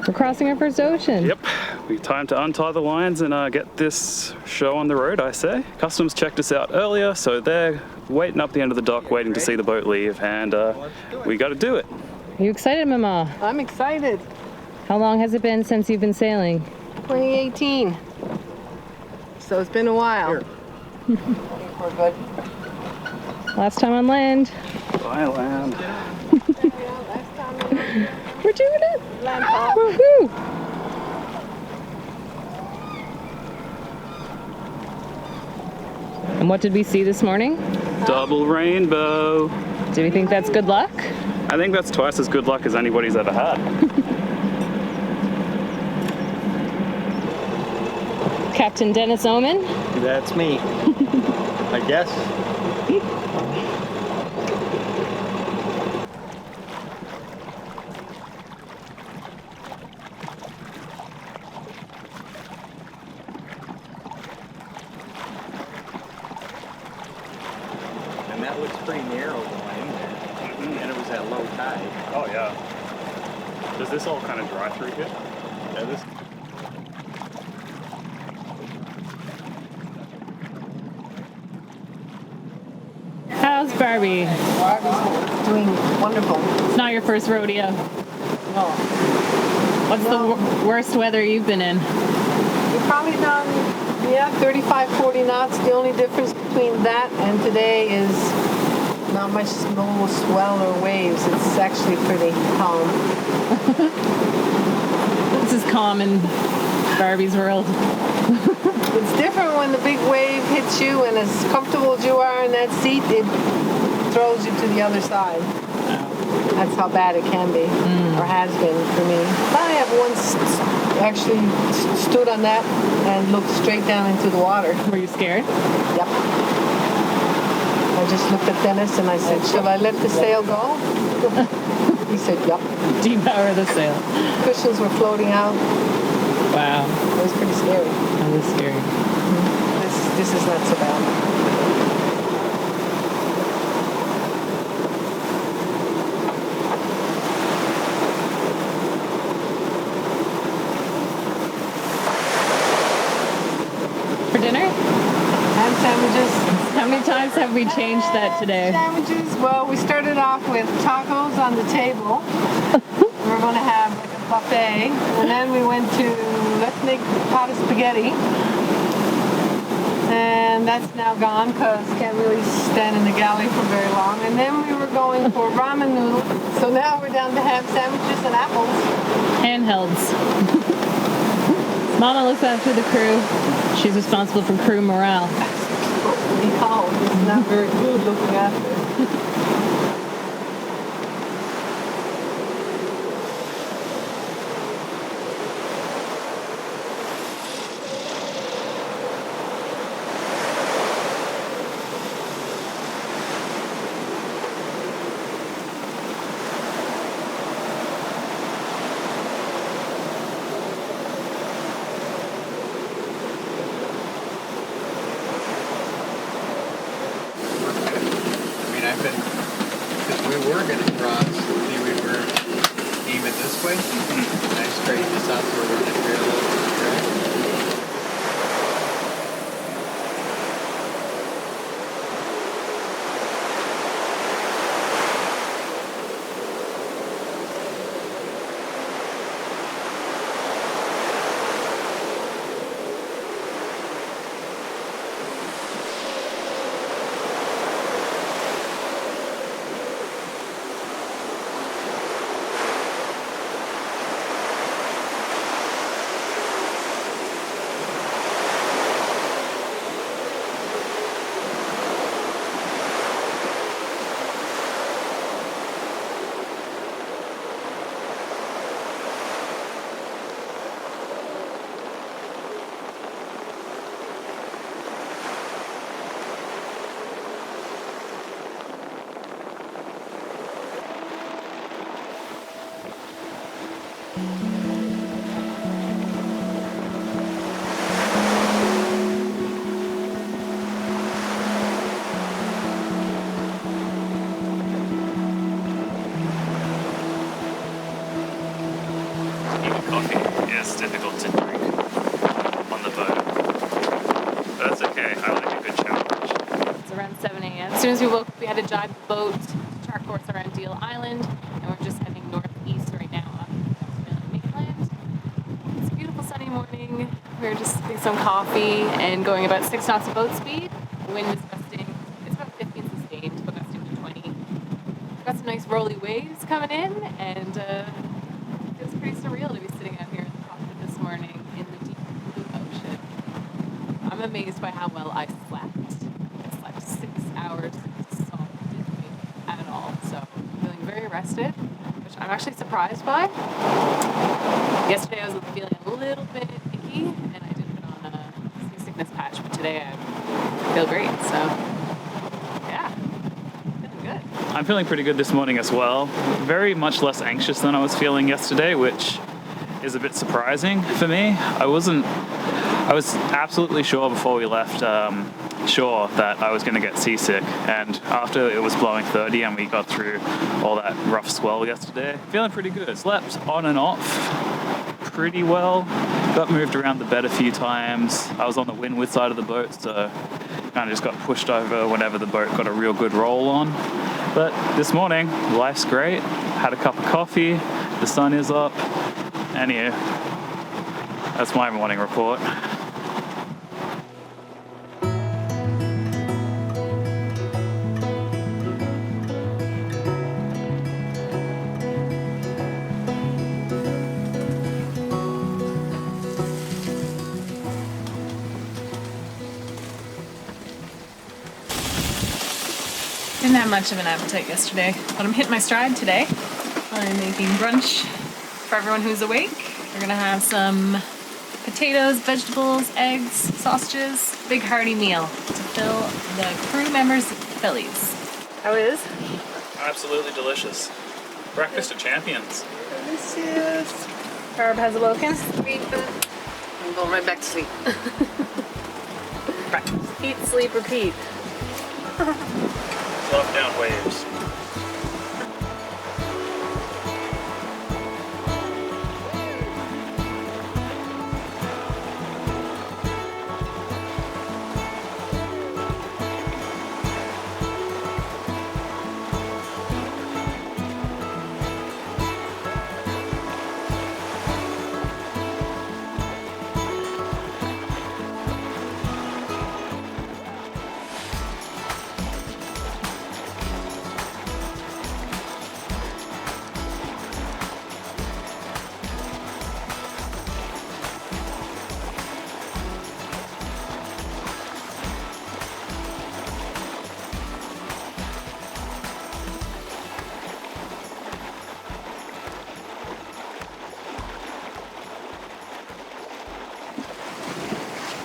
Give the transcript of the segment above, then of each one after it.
We're crossing our first ocean. Yep, time to untie the lines and get this show on the road, I say. Customs checked us out earlier, so they're waiting up the end of the dock, waiting to see the boat leave, and we got to do it. Are you excited, Mama? I'm excited. How long has it been since you've been sailing? 2018. So it's been a while. We're good. Last time on land. Bye, land. We're doing it! Land call. Woohoo! And what did we see this morning? Double rainbow. Do we think that's good luck? I think that's twice as good luck as anybody's ever had. Captain Dennis Oman. That's me. I guess. And that looks pretty narrow going, and it was at low tide. Oh yeah. Does this all kind of dry through here? Yeah, this. How's Barbie? Barbie's doing wonderful. It's not your first rodeo. No. What's the worst weather you've been in? We've probably done, 35, 40 knots. The only difference between that and today is not much no swell or waves. It's actually pretty calm. This is calm in Barbie's world. It's different when the big wave hits you, and as comfortable as you are in that seat, it throws you to the other side. That's how bad it can be, or has been for me. I have once actually stood on that and looked straight down into the water. Were you scared? Yep. I just looked at Dennis and I said, "Shall I let the sail go?" He said, "Yep." Depower the sail. Cushions were floating out. Wow. It was pretty scary. That was scary. This is not so bad. For dinner? Ham sandwiches. How many times have we changed that today? Sandwiches. Well, we started off with tacos on the table. We were going to have like a buffet, and then we went to let's make pot of spaghetti, and that's now gone because can't really stand in the galley for very long. And then we were going for ramen noodles, so now we're down to ham sandwiches and apples. Handhelds. Mama looks after the crew. She's responsible for crew morale. Be called. It's not very good looking after. making a coffee is difficult to drink on the boat. But that's okay, I like a good challenge. It's around 7 a.m. As soon as we woke up, we had to drive the boat to our course around Deal Island, and we're just heading northeast right now up the Australian mainland. It's a beautiful sunny morning. We're just getting some coffee and going about 6 knots of boat speed. The wind is gusting. It's about 15 sustained, but gusting to 20. We've got some nice rolly waves coming in, and it feels pretty surreal to be sitting out here in the cockpit this morning in the deep blue ocean. I'm amazed by how well I slept. I slept 6 hours solidly at all, so I'm feeling very rested, which I'm actually surprised by. Yesterday I was feeling a little bit icky, and I did put on a seasickness patch, but today I feel great, so yeah, feeling good. I'm feeling pretty good this morning as well. Very much less anxious than I was feeling yesterday, which is a bit surprising for me. I was absolutely sure before we left shore that I was going to get seasick, and after it was blowing 30 and we got through all that rough swell yesterday, feeling pretty good. Slept on and off pretty well, got moved around the bed a few times. I was on the windward side of the boat, so kind of just got pushed over whenever the boat got a real good roll on. But this morning, life's great. Had a cup of coffee, the sun is up, and yeah, that's my morning report. Didn't have much of an appetite yesterday, but I'm hitting my stride today. I'm making brunch for everyone who's awake. We're gonna have some potatoes, vegetables, eggs, sausages, big hearty meal to fill the crew members' bellies. How is? Absolutely delicious. Breakfast of champions. Delicious. Barb has awoken. I'm going right back to sleep. Eat, sleep, repeat. Love down waves.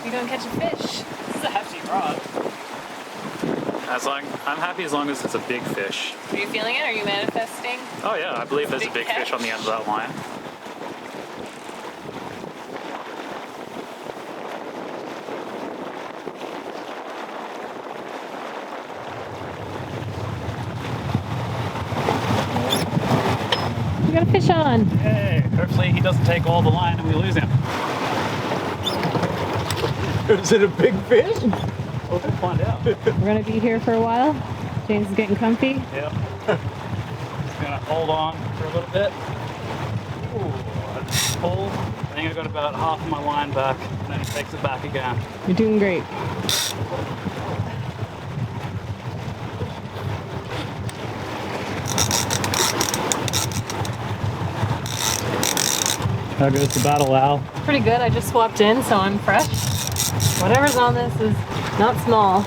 You gonna catch a fish? This is a hefty rod. I'm happy as long as it's a big fish. Are you feeling it? Are you manifesting? Oh yeah, I believe there's a Big big fish on the end of that line. You got a fish on. Hey, hopefully he doesn't take all the line and we lose him. Is it a big fish? We'll find out. We're gonna be here for a while. James is getting comfy. Yep. Just gonna hold on for a little bit. Ooh, I pull. I think I got about half of my line back, and then he takes it back again. You're doing great. How goes the battle, Al? Pretty good. I just swapped in, so I'm fresh. Whatever's on this is not small.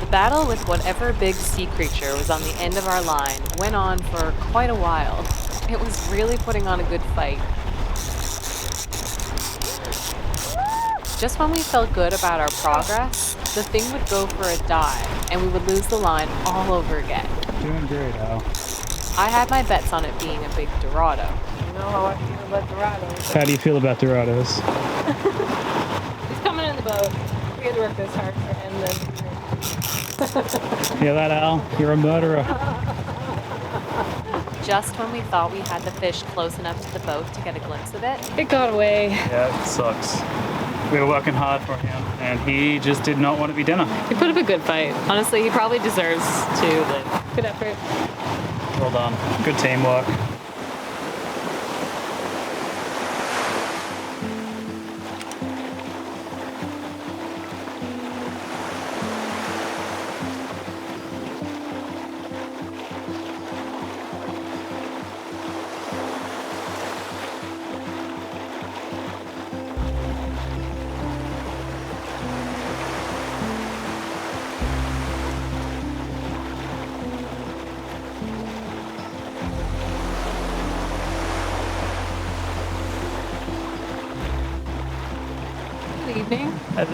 The battle with whatever big sea creature was on the end of our line went on for quite a while. It was really putting on a good fight. Just when we felt good about our progress, the thing would go for a dive and we would lose the line all over again. Doing great, Al. I had my bets on it being a big Dorado. You know how I feel about Dorados. How do you feel about Dorados? He's coming in the boat. We had to work this hard for him then. Hear that, Al? You're a murderer. just when we thought we had the fish close enough to the boat to get a glimpse of it, It got away. Yeah, it sucks. We were working hard for him, and he just did not want to be dinner. He put up a good fight. Honestly, he probably deserves to live. Good effort. Well done. Good teamwork. Good evening. Hello,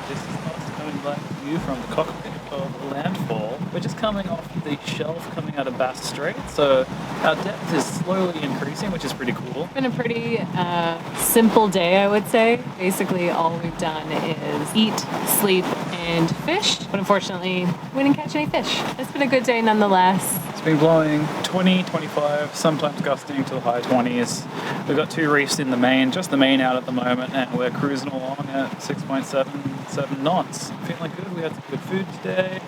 this is us coming back to you from the cockpit of Landfall. We're just coming off the shelf coming out of Bass Strait, so our depth is slowly increasing, which is pretty cool. It's been a pretty simple day, I would say. Basically, all we've done is eat, sleep, and fish. But unfortunately, we didn't catch any fish. It's been a good day nonetheless. It's been blowing 20, 25, sometimes gusting to the high 20s. We've got 2 reefs in the main, just the main out at the moment, and we're cruising along at 6.77 knots. Feeling good. We had some good food today.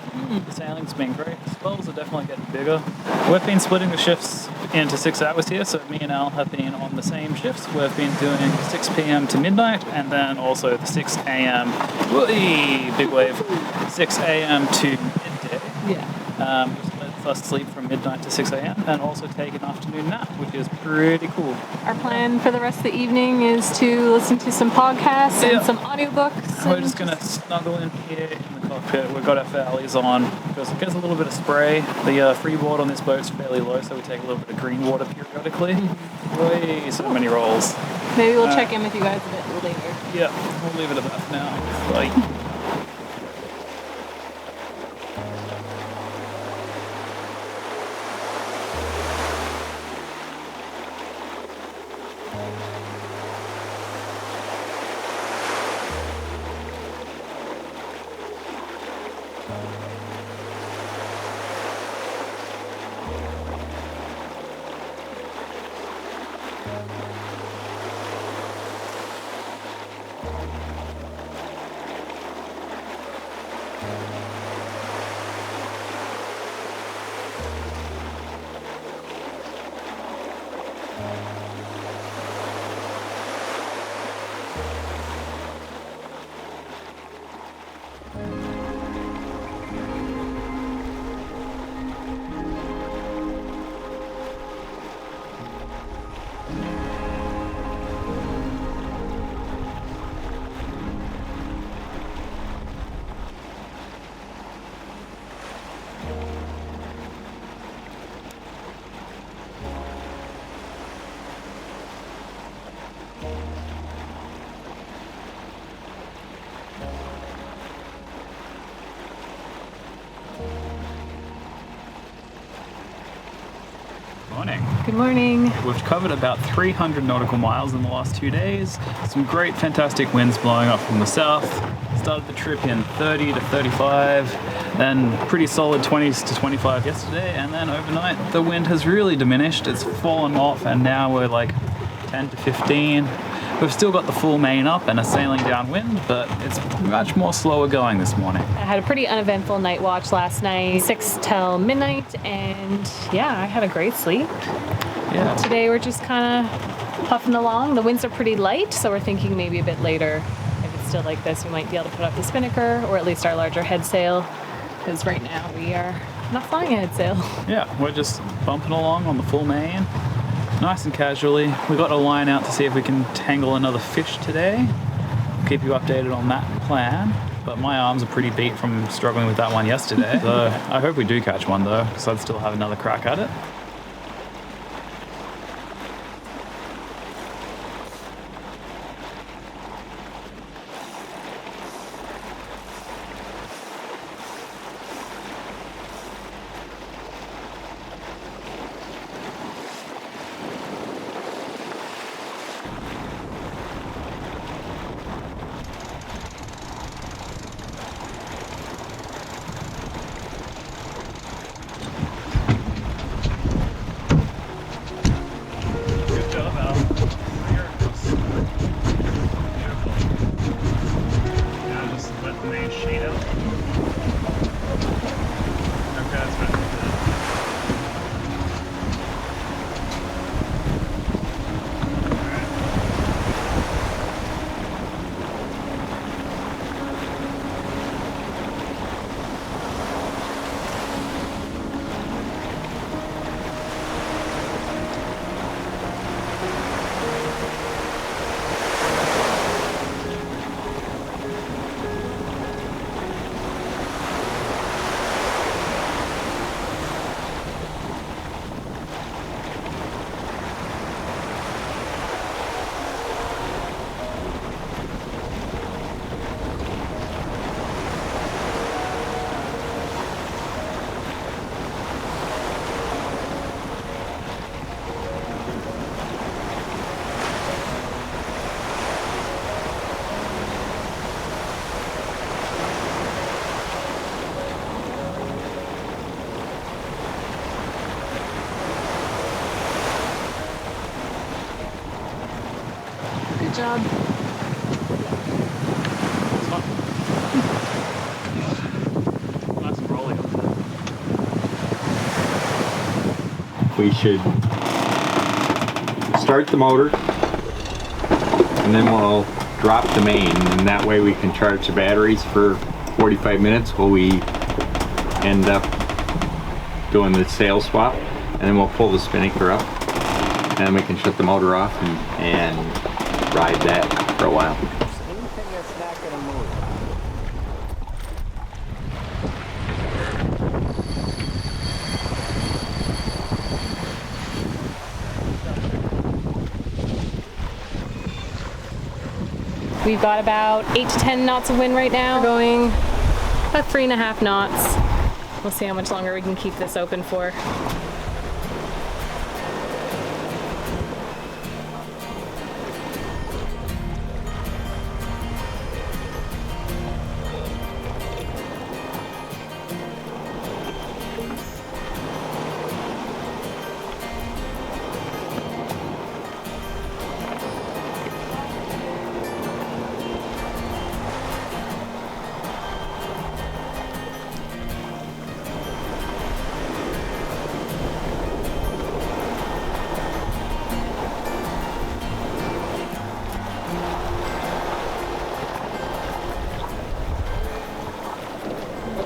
The sailing's been great. The swells are definitely getting bigger. We've been splitting the shifts into 6 hours here, so me and Al have been on the same shifts. We've been doing 6 p.m. to midnight, and then also the 6 a.m. Big wave. 6 a.m. to midday. Yeah. Which lets us sleep from midnight to 6 a.m. and also take an afternoon nap, which is pretty cool. Our plan for the rest of the evening is to listen to some podcasts and some audiobooks. We're just going to snuggle in here in the cockpit. We've got our foulies on because it gets a little bit of spray. The freeboard on this boat's fairly low, so we take a little bit of green water periodically. Way, so many rolls. Maybe we'll check in with you guys a bit later. Yeah, we'll leave it at that for now. Bye. Morning. Good morning. We've covered about 300 nautical miles in the last 2 days. Some great, fantastic winds blowing up from the south. Started the trip in 30 to 35, then pretty solid 20s to 25 yesterday, and then overnight the wind has really diminished. It's fallen off, and now we're like 10 to 15. We've still got the full main up and a sailing downwind, but it's much more slower going this morning. I had a pretty uneventful night watch last night, 6 till midnight, and yeah, I had a great sleep. Yeah. Today we're just kind of puffing along. The winds are pretty light, so we're thinking maybe a bit later, if it's still like this, we might be able to put up the spinnaker or at least our larger head sail, because right now we are not flying a head sail. Yeah, we're just bumping along on the full main. Nice and casually. We got a line out to see if we can tangle another fish today. I'll keep you updated on that plan. But my arms are pretty beat from struggling with that one yesterday. So I hope we do catch one though, because I'd still have another crack at it. Good job. Nice and rolling up there. We should start the motor and then we'll drop the main, and that way we can charge the batteries for 45 minutes while we end up doing the sail swap, and then we'll pull the spinnaker up and then we can shut the motor off and ride that for a while. Anything that's not going to move. We've got about 8 to 10 knots of wind right now. We're going about 3.5 knots. We'll see how much longer we can keep this open for.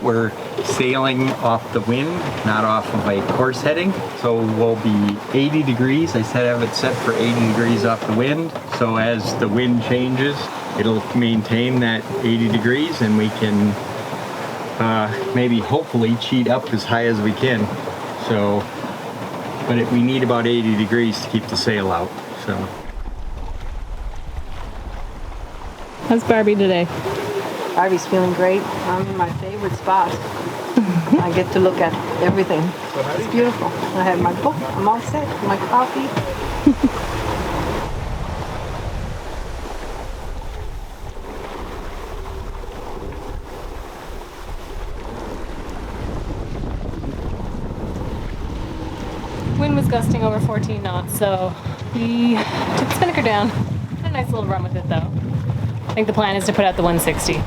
We're sailing off the wind, not off of a course heading. So we'll be 80 degrees. I said I have it set for 80 degrees off the wind. So as the wind changes, it'll maintain that 80 degrees and we can maybe hopefully cheat up as high as we can. So, but we need about 80 degrees to keep the sail out. So. How's Barbie today? Barbie's feeling great. I'm in my favorite spot. I get to look at everything. It's beautiful. I have my book. I'm all set. My coffee. Wind was gusting over 14 knots, so we took the spinnaker down. Had a nice little run with it, though. I think the plan is to put out the 160.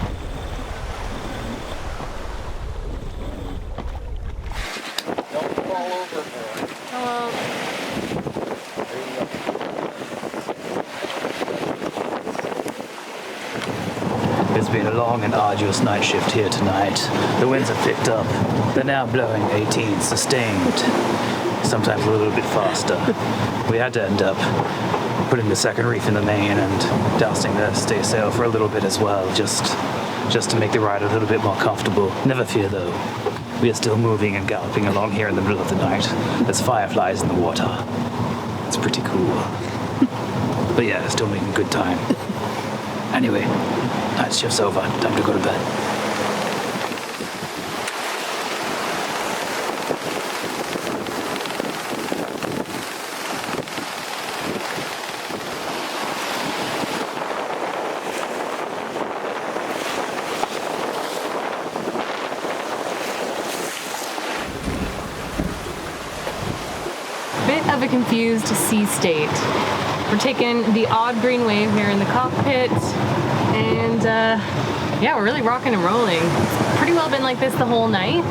It's been a long and arduous night shift here tonight. The winds have picked up. They're now blowing 18 sustained, sometimes a little bit faster. We had to end up putting the second reef in the main and dousing the staysail for a little bit as well, just to make the ride a little bit more comfortable. Never fear though. We are still moving and galloping along here in the middle of the night. There's fireflies in the water. It's pretty cool. But yeah, still making good time. Anyway, night shift's over. Time to go to bed. Bit of a confused sea state. We're taking the odd green wave here in the cockpit, and yeah, we're really rocking and rolling. It's pretty well been like this the whole night.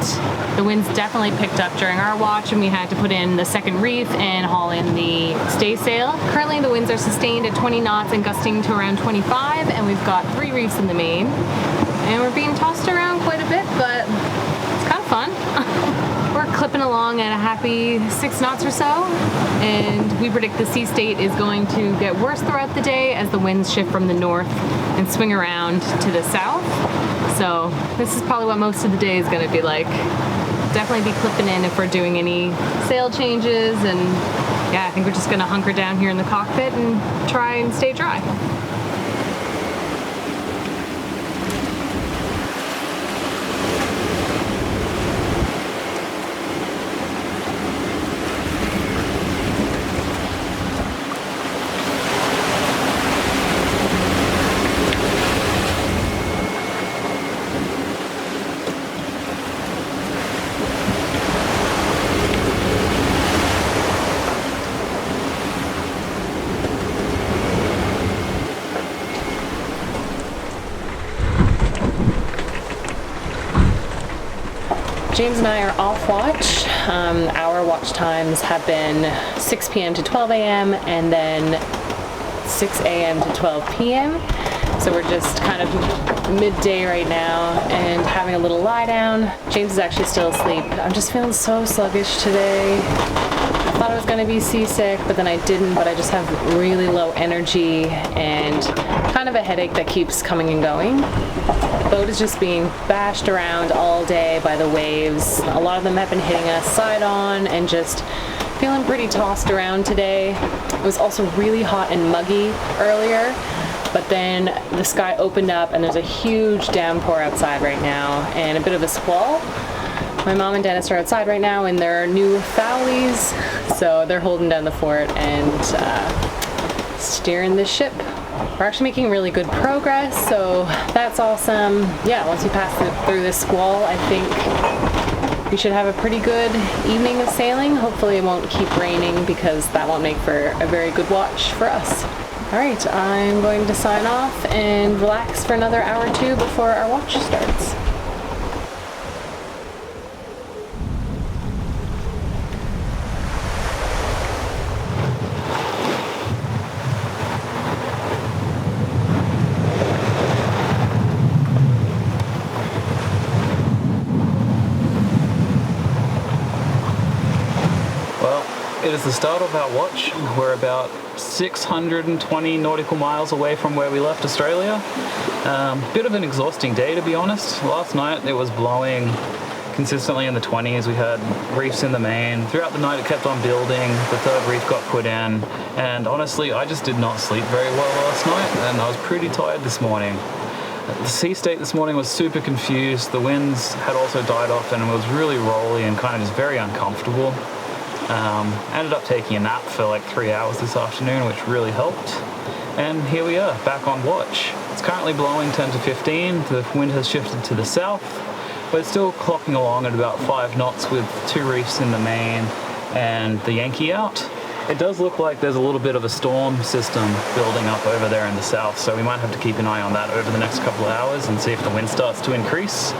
The winds definitely picked up during our watch, and we had to put in the second reef and haul in the staysail. Currently, the winds are sustained at 20 knots and gusting to around 25, and we've got 3 reefs in the main. And we're being tossed around quite a bit, but it's kind of fun. We're clipping along at a happy 6 knots or so, and we predict the sea state is going to get worse throughout the day as the winds shift from the north and swing around to the south. So this is probably what most of the day is going to be like. Definitely be clipping in if we're doing any sail changes, and yeah, I think we're just going to hunker down here in the cockpit and try and stay dry. James and I are off watch. Our watch times have been 6 p.m. to 12 a.m. and then 6 a.m. to 12 p.m. So we're just kind of midday right now and having a little lie down. James is actually still asleep. I'm just feeling so sluggish today. I thought I was going to be seasick, but then I didn't, but I just have really low energy and kind of a headache that keeps coming and going. The boat is just being bashed around all day by the waves. A lot of them have been hitting us side on and just feeling pretty tossed around today. It was also really hot and muggy earlier, but then the sky opened up and there's a huge downpour outside right now and a bit of a squall. My mom and Dennis are outside right now in their new Fowlies, so they're holding down the fort and steering the ship. We're actually making really good progress, so that's awesome. Yeah, once we pass through this squall, I think we should have a pretty good evening of sailing. Hopefully it won't keep raining because that won't make for a very good watch for us. All right, I'm going to sign off and relax for another hour or two before our watch starts. It is the start of our watch. We're about 620 nautical miles away from where we left Australia. Bit of an exhausting day, to be honest. Last night it was blowing consistently in the 20s. We had reefs in the main. Throughout the night it kept on building. The third reef got put in. And honestly, I just did not sleep very well last night and I was pretty tired this morning. The sea state this morning was super confused. The winds had also died off and it was really rolly and kind of just very uncomfortable. Ended up taking a nap for like 3 hours this afternoon, which really helped. And here we are, back on watch. It's currently blowing 10 to 15. The wind has shifted to the south, but it's still clocking along at about 5 knots with 2 reefs in the main and the Yankee out. It does look like there's a little bit of a storm system building up over there in the south, so we might have to keep an eye on that over the next couple of hours and see if the wind starts to increase.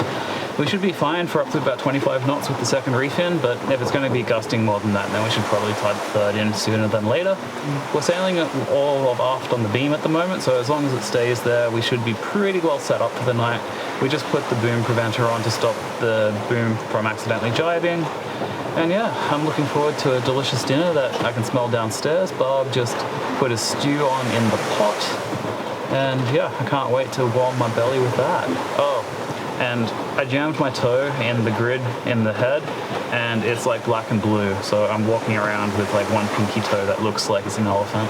We should be fine for up to about 25 knots with the second reef in, but if it's going to be gusting more than that, then we should probably tie the third in sooner than later. We're sailing all of aft on the beam at the moment, so as long as it stays there, we should be pretty well set up for the night. We just put the boom preventer on to stop the boom from accidentally jibing. And yeah, I'm looking forward to a delicious dinner that I can smell downstairs. Barb just put a stew on in the pot. And yeah, I can't wait to warm my belly with that. Oh, and I jammed my toe in the grid in the head and it's like black and blue. So I'm walking around with like one pinky toe that looks like it's an elephant.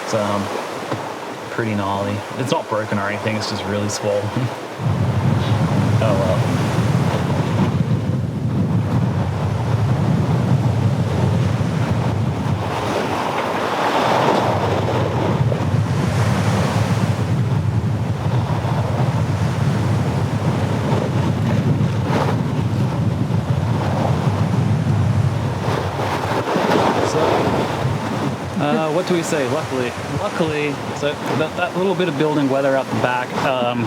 It's pretty gnarly. It's not broken or anything, it's just really swollen. Oh well. What do we say? Luckily, so that little bit of building weather out the back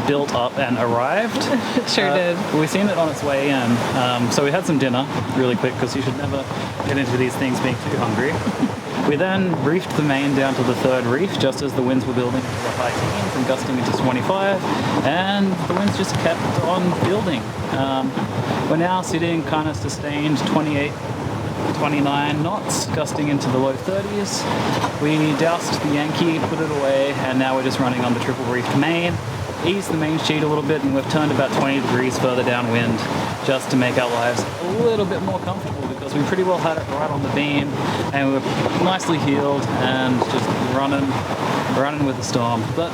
built up and arrived. Sure did. We've seen it on its way in. So we had some dinner really quick because you should never get into these things being too hungry. We then reefed the main down to the third reef just as the winds were building to the high teens and gusting into 25, and the winds just kept on building. We're now sitting kind of sustained 28, 29 knots, gusting into the low 30s. We doused the Yankee, put it away, and now we're just running on the triple reefed main. Eased the main sheet a little bit, and we've turned about 20 degrees further downwind just to make our lives a little bit more comfortable because we pretty well had it right on the beam and we're nicely heeled and just running with the storm. But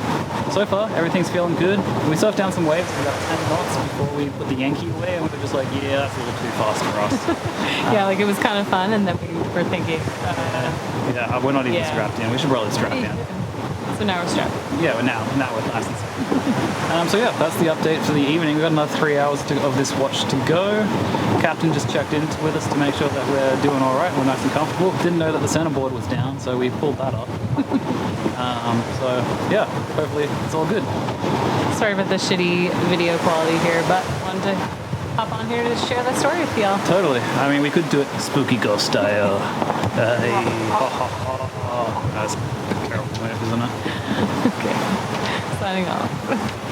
so far, everything's feeling good. We surfed down some waves for about 10 knots before we put the Yankee away, and we were just like, yeah, that's a little too fast for us. Yeah, like it was kind of fun, and then we were thinking, yeah, we're not even strapped in. We should probably strap in. So now we're strapped. Yeah, now we're nice and safe. So yeah, that's the update for the evening. We've got another 3 hours of this watch to go. Captain just checked in with us to make sure that we're doing all right. We're nice and comfortable. Didn't know that the centerboard was down, so we pulled that up. So yeah, hopefully it's all good. Sorry about the shitty video quality here, but wanted to hop on here to share the story with y'all. Totally. I mean, we could do it spooky ghost style. That's a terrible wave, isn't it? Okay. Signing off.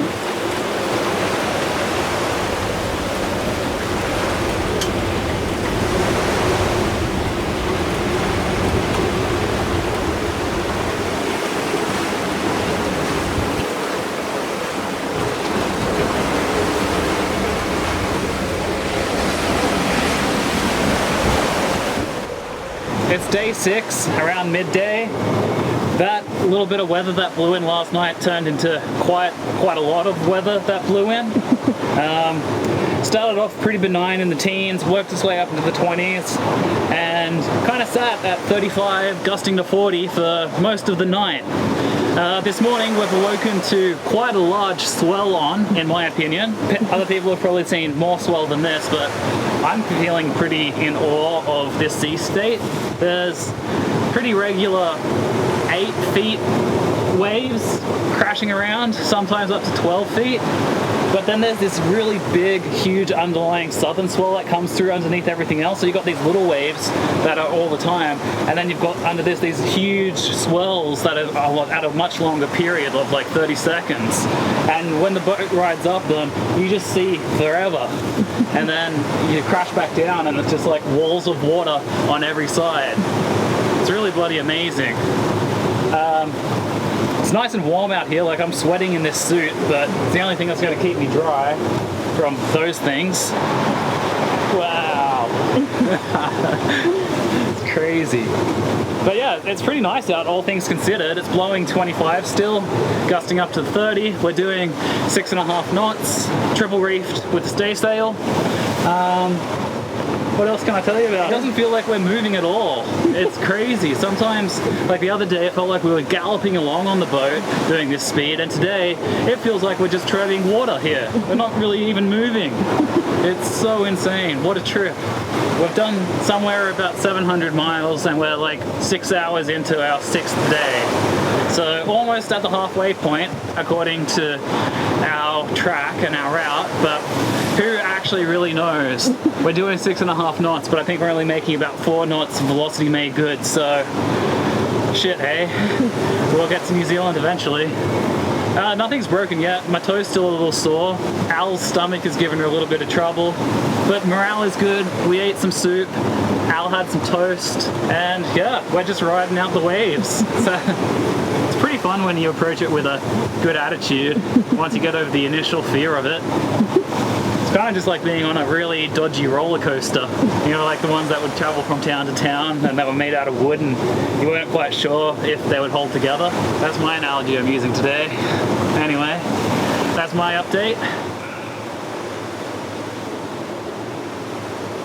It's day 6, around midday. That little bit of weather that blew in last night turned into quite a lot of weather that blew in. Started off pretty benign in the teens, worked its way up into the 20s, and kind of sat at 35, gusting to 40 for most of the night. This morning we've awoken to quite a large swell on, in my opinion. Other people have probably seen more swell than this, but I'm feeling pretty in awe of this sea state. There's pretty regular 8 feet waves crashing around, sometimes up to 12 feet. But then there's this really big, huge underlying southern swell that comes through underneath everything else. So you've got these little waves that are all the time, and then you've got under this these huge swells that are at a much longer period of like 30 seconds. And when the boat rides up them, you just see forever. And then you crash back down and it's just like walls of water on every side. It's really bloody amazing. It's nice and warm out here, like I'm sweating in this suit, but it's the only thing that's going to keep me dry from those things. Wow. It's crazy. But yeah, it's pretty nice out, all things considered. It's blowing 25 still, gusting up to 30. We're doing 6.5 knots, triple reefed with the stay sail. What else can I tell you about? It doesn't feel like we're moving at all. It's crazy. Sometimes, like the other day, it felt like we were galloping along on the boat doing this speed, and today it feels like we're just treading water here. We're not really even moving. It's so insane. What a trip. We've done somewhere about 700 miles and we're like 6 hours into our 6th day. So almost at the halfway point, according to our track and our route, but who actually really knows? We're doing 6.5 knots, but I think we're only making about 4 knots velocity made good, so shit, hey? We'll get to New Zealand eventually. Nothing's broken yet. My toe's still a little sore. Al's stomach is giving her a little bit of trouble, but morale is good. We ate some soup. Al had some toast, and yeah, we're just riding out the waves. So it's pretty fun when you approach it with a good attitude once you get over the initial fear of it. It's kind of just like being on a really dodgy roller coaster. You know, like the ones that would travel from town to town and that were made out of wood and you weren't quite sure if they would hold together. That's my analogy I'm using today. Anyway, that's my update.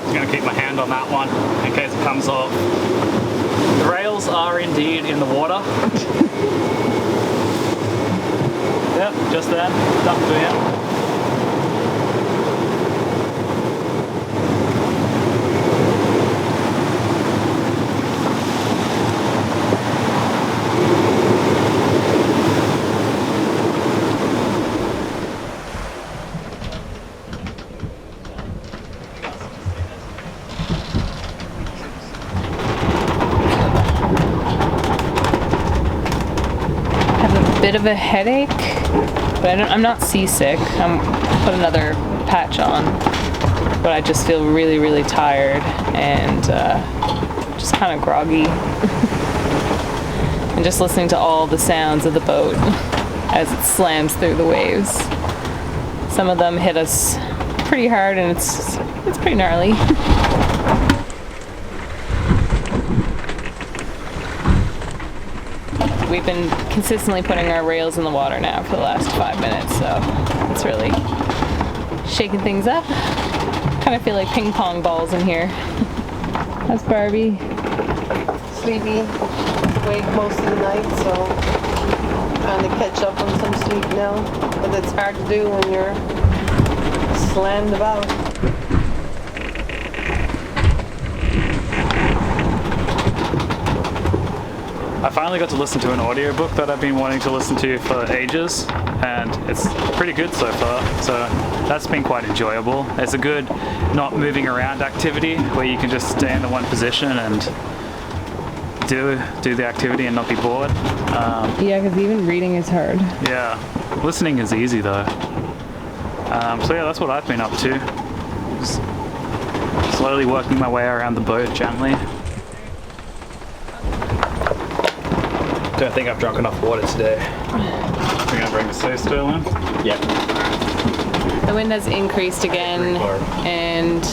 I'm gonna keep my hand on that one in case it comes off. The rails are indeed in the water. Yep, just then, dumped to it. Bit of a headache, but I'm not seasick. I'm put another patch on, but I just feel really, really tired and just kind of groggy. And just listening to all the sounds of the boat as it slams through the waves. Some of them hit us pretty hard, and it's pretty gnarly. We've been consistently putting our rails in the water now for the last 5 minutes, so it's really shaking things up. Kind of feel like ping pong balls in here. How's Barbie? Sleepy, awake most of the night, so trying to catch up on some sleep now. But it's hard to do when you're slammed about. I finally got to listen to an audiobook that I've been wanting to listen to for ages, and it's pretty good so far, so that's been quite enjoyable. It's a good not moving around activity where you can just stay in the one position and do the activity and not be bored. Yeah, because even reading is hard. Yeah, listening is easy though. So yeah, that's what I've been up to. Just slowly working my way around the boat gently. Don't think I've drunk enough water today. We're gonna bring the stay still in. Yeah. The wind has increased again, and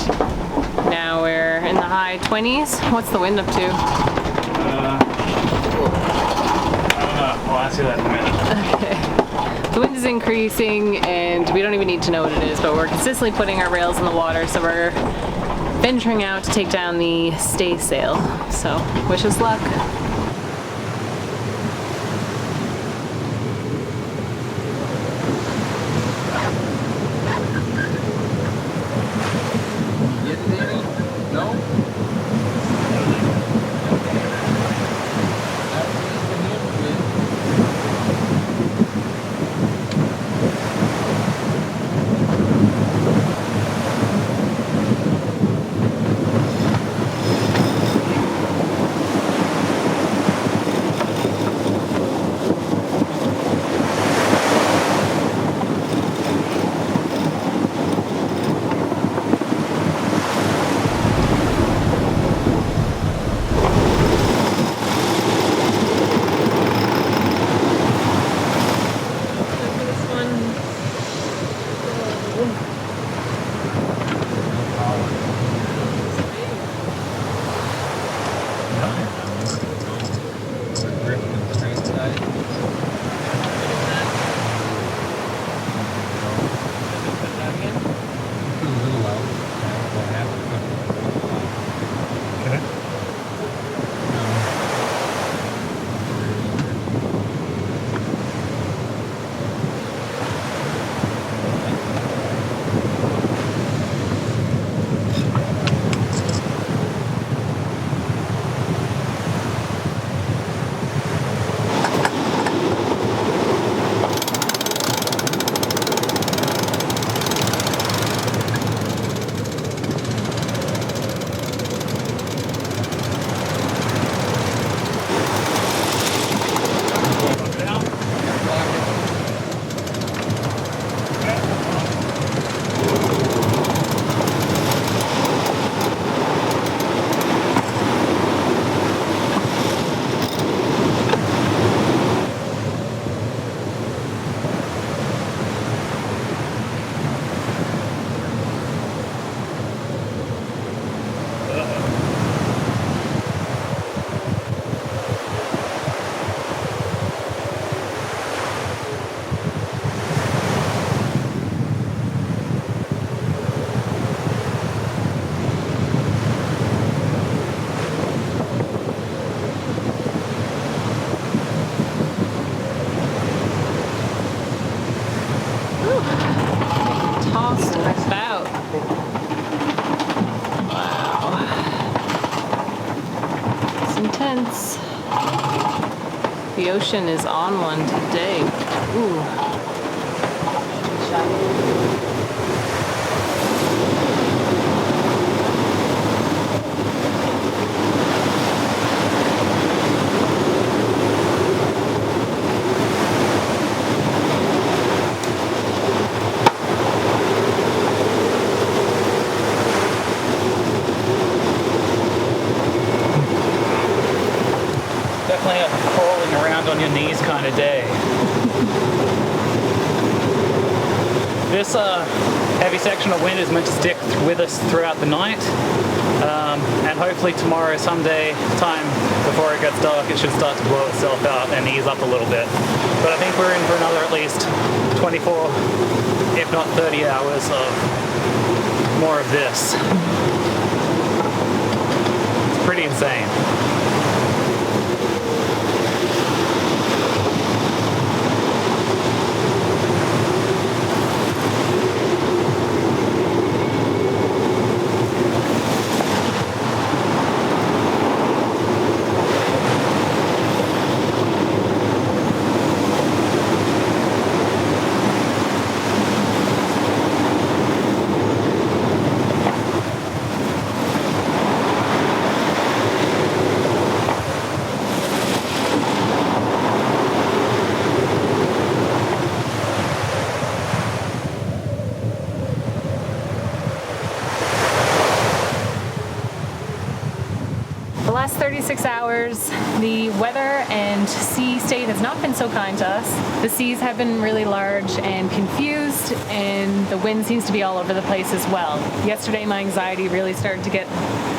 now we're in the high 20s. What's the wind up to? I'll answer that in a minute. Okay. The wind is increasing, and we don't even need to know what it is, but we're consistently putting our rails in the water, so we're venturing out to take down the stay sail. So, wish us luck. Tossed about. Wow. It's intense. The ocean is on one today. Ooh. Definitely a crawling around on your knees kind of day. This heavy section of wind is meant to stick with us throughout the night, and hopefully tomorrow, someday time before it gets dark, it should start to blow itself out and ease up a little bit. But I think we're in for another at least 24, if not 30 hours of more of this. It's pretty insane. 6 hours. The weather and sea state has not been so kind to us. The seas have been really large and confused, and the wind seems to be all over the place as well. Yesterday, my anxiety really started to get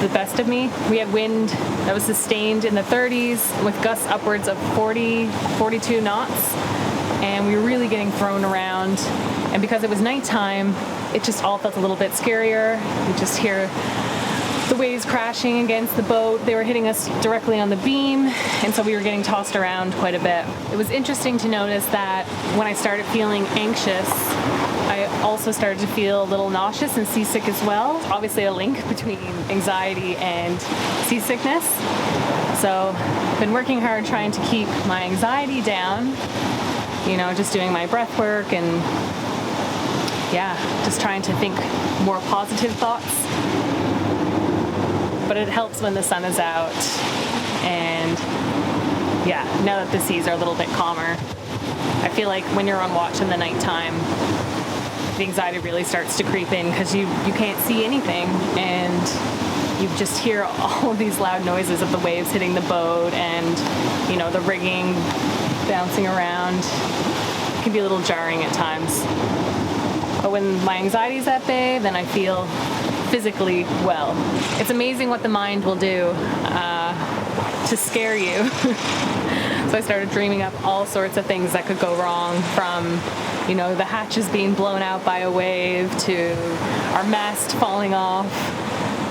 the best of me. We had wind that was sustained in the 30s with gusts upwards of 40, 42 knots, and we were really getting thrown around. And because it was nighttime, it just all felt a little bit scarier. You just hear the waves crashing against the boat. They were hitting us directly on the beam, and so we were getting tossed around quite a bit. It was interesting to notice that when I started feeling anxious, I also started to feel a little nauseous and seasick as well. Obviously a link between anxiety and seasickness. So I've been working hard trying to keep my anxiety down, just doing my breath work and just trying to think more positive thoughts. But it helps when the sun is out, and now that the seas are a little bit calmer, I feel like when you're on watch in the nighttime, the anxiety really starts to creep in because you can't see anything, and you just hear all of these loud noises of the waves hitting the boat and the rigging bouncing around. It can be a little jarring at times. But when my anxiety's at bay, then I feel physically well. It's amazing what the mind will do to scare you. So I started dreaming up all sorts of things that could go wrong, from the hatches being blown out by a wave to our mast falling off.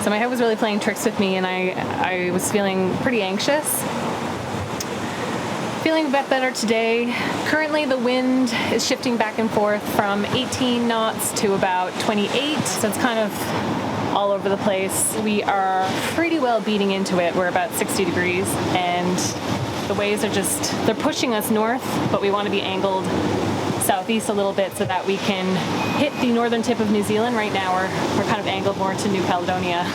So my head was really playing tricks with me, and I was feeling pretty anxious. Feeling a bit better today. Currently the wind is shifting back and forth from 18 knots to about 28, so it's kind of all over the place. We are pretty well beating into it. We're about 60 degrees, and the waves are they're pushing us north, but we want to be angled southeast a little bit so that we can hit the northern tip of New Zealand. Right now we're kind of angled more to New Caledonia.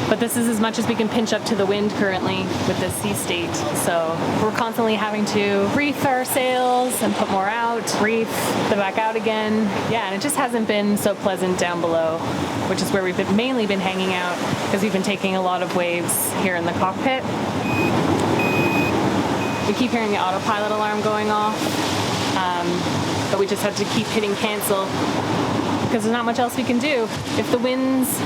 But this is as much as we can pinch up to the wind currently with this sea state. So we're constantly having to reef our sails and put more out, reef them back out again. And it just hasn't been so pleasant down below, which is where we've mainly been hanging out because we've been taking a lot of waves here in the cockpit. We keep hearing the autopilot alarm going off, but we just have to keep hitting cancel because there's not much else we can do. If the winds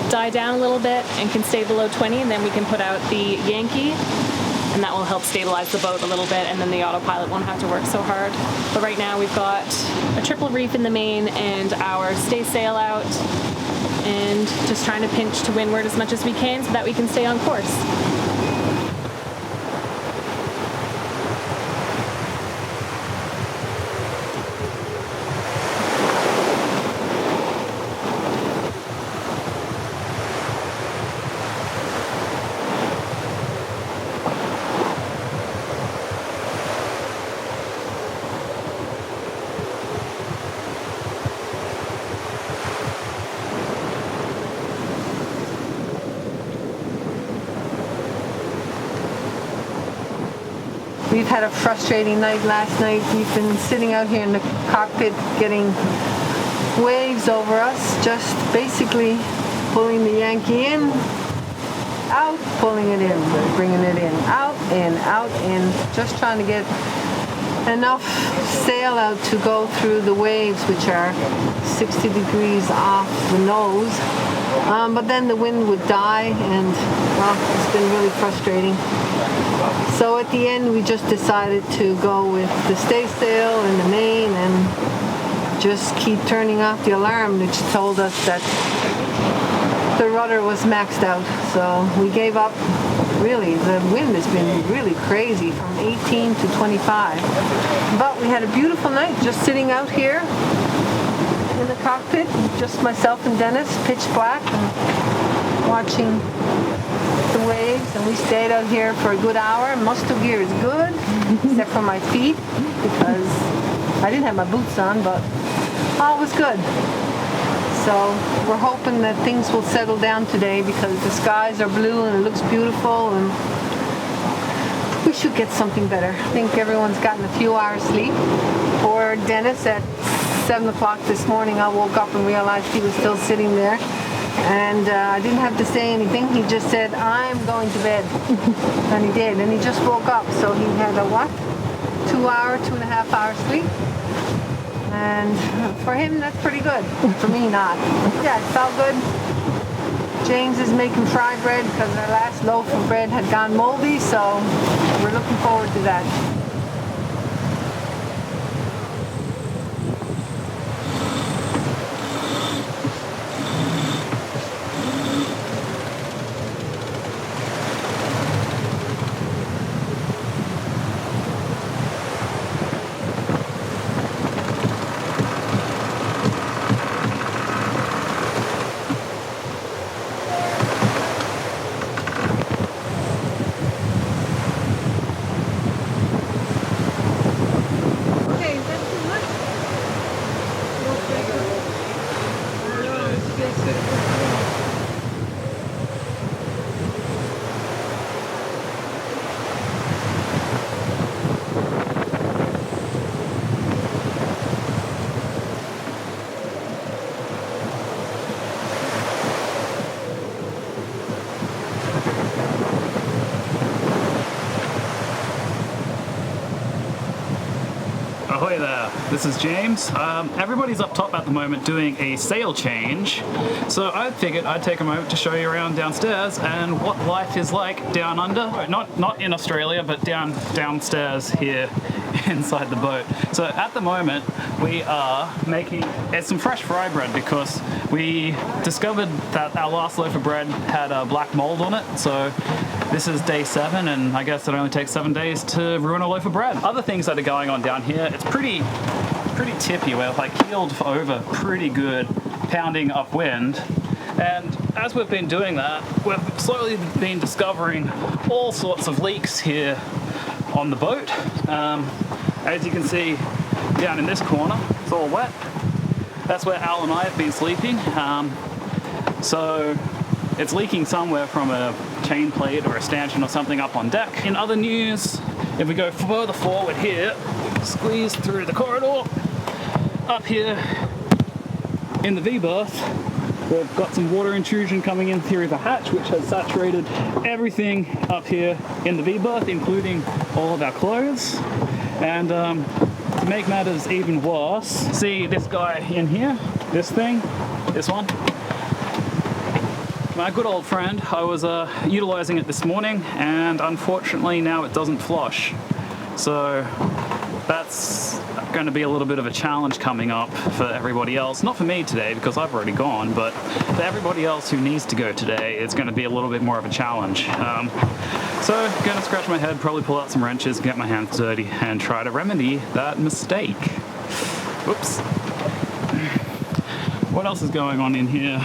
die down a little bit and can stay below 20, and then we can put out the Yankee, and that will help stabilize the boat a little bit, and then the autopilot won't have to work so hard. But right now we've got a triple reef in the main and our stay sail out, and just trying to pinch to windward as much as we can so that we can stay on course. We've had a frustrating night last night. We've been sitting out here in the cockpit getting waves over us, just basically pulling the Yankee in, out, pulling it in, bringing it in, out, in, just trying to get enough sail out to go through the waves, which are 60 degrees off the nose. But then the wind would die, and it's been really frustrating. So at the end, we just decided to go with the stay sail in the main and just keep turning off the alarm, which told us that the rudder was maxed out. So we gave up. Really, the wind has been really crazy from 18 to 25. But we had a beautiful night just sitting out here in the cockpit, just myself and Dennis, pitch black, and watching the waves, and we stayed out here for a good hour. Muscle gear is good, except for my feet, because I didn't have my boots on, but all was good. So we're hoping that things will settle down today because the skies are blue and it looks beautiful, and we should get something better. I think everyone's gotten a few hours sleep. Poor Dennis, at 7 o'clock this morning, I woke up and realized he was still sitting there And I didn't have to say anything. He just said, I'm going to bed. And he did. And he just woke up. So he had a what? 2.5 hour sleep. And for him, that's pretty good. For me, not. Yeah, it felt good. James is making fry bread because our last loaf of bread had gone moldy. So we're looking forward to that. Ahoy there, this is James. Everybody's up top at the moment doing a sail change, so I figured I'd take a moment to show you around downstairs and what life is like down under. Not in Australia, but downstairs here inside the boat. So at the moment we are making some fresh fry bread because we discovered that our last loaf of bread had a black mold on it. So this is day 7, and I guess it only takes 7 days to ruin a loaf of bread. Other things that are going on down here, it's pretty tippy. We're like keeled over pretty good, pounding upwind. And as we've been doing that, we've slowly been discovering all sorts of leaks here on the boat. As you can see down in this corner, it's all wet. That's where Al and I have been sleeping. So it's leaking somewhere from a chain plate or a stanchion or something up on deck. In other news, if we go further forward here, squeeze through the corridor, up here in the V-berth, we've got some water intrusion coming in through the hatch, which has saturated everything up here in the V-berth, including all of our clothes. And to make matters even worse, see this guy in here, this one? My good old friend, I was utilizing it this morning, and unfortunately now it doesn't flush. So that's going to be a little bit of a challenge coming up for everybody else. Not for me today because I've already gone, but for everybody else who needs to go today, it's going to be a little bit more of a challenge. So I'm going to scratch my head, probably pull out some wrenches, get my hands dirty, and try to remedy that mistake. Whoops. What else is going on in here?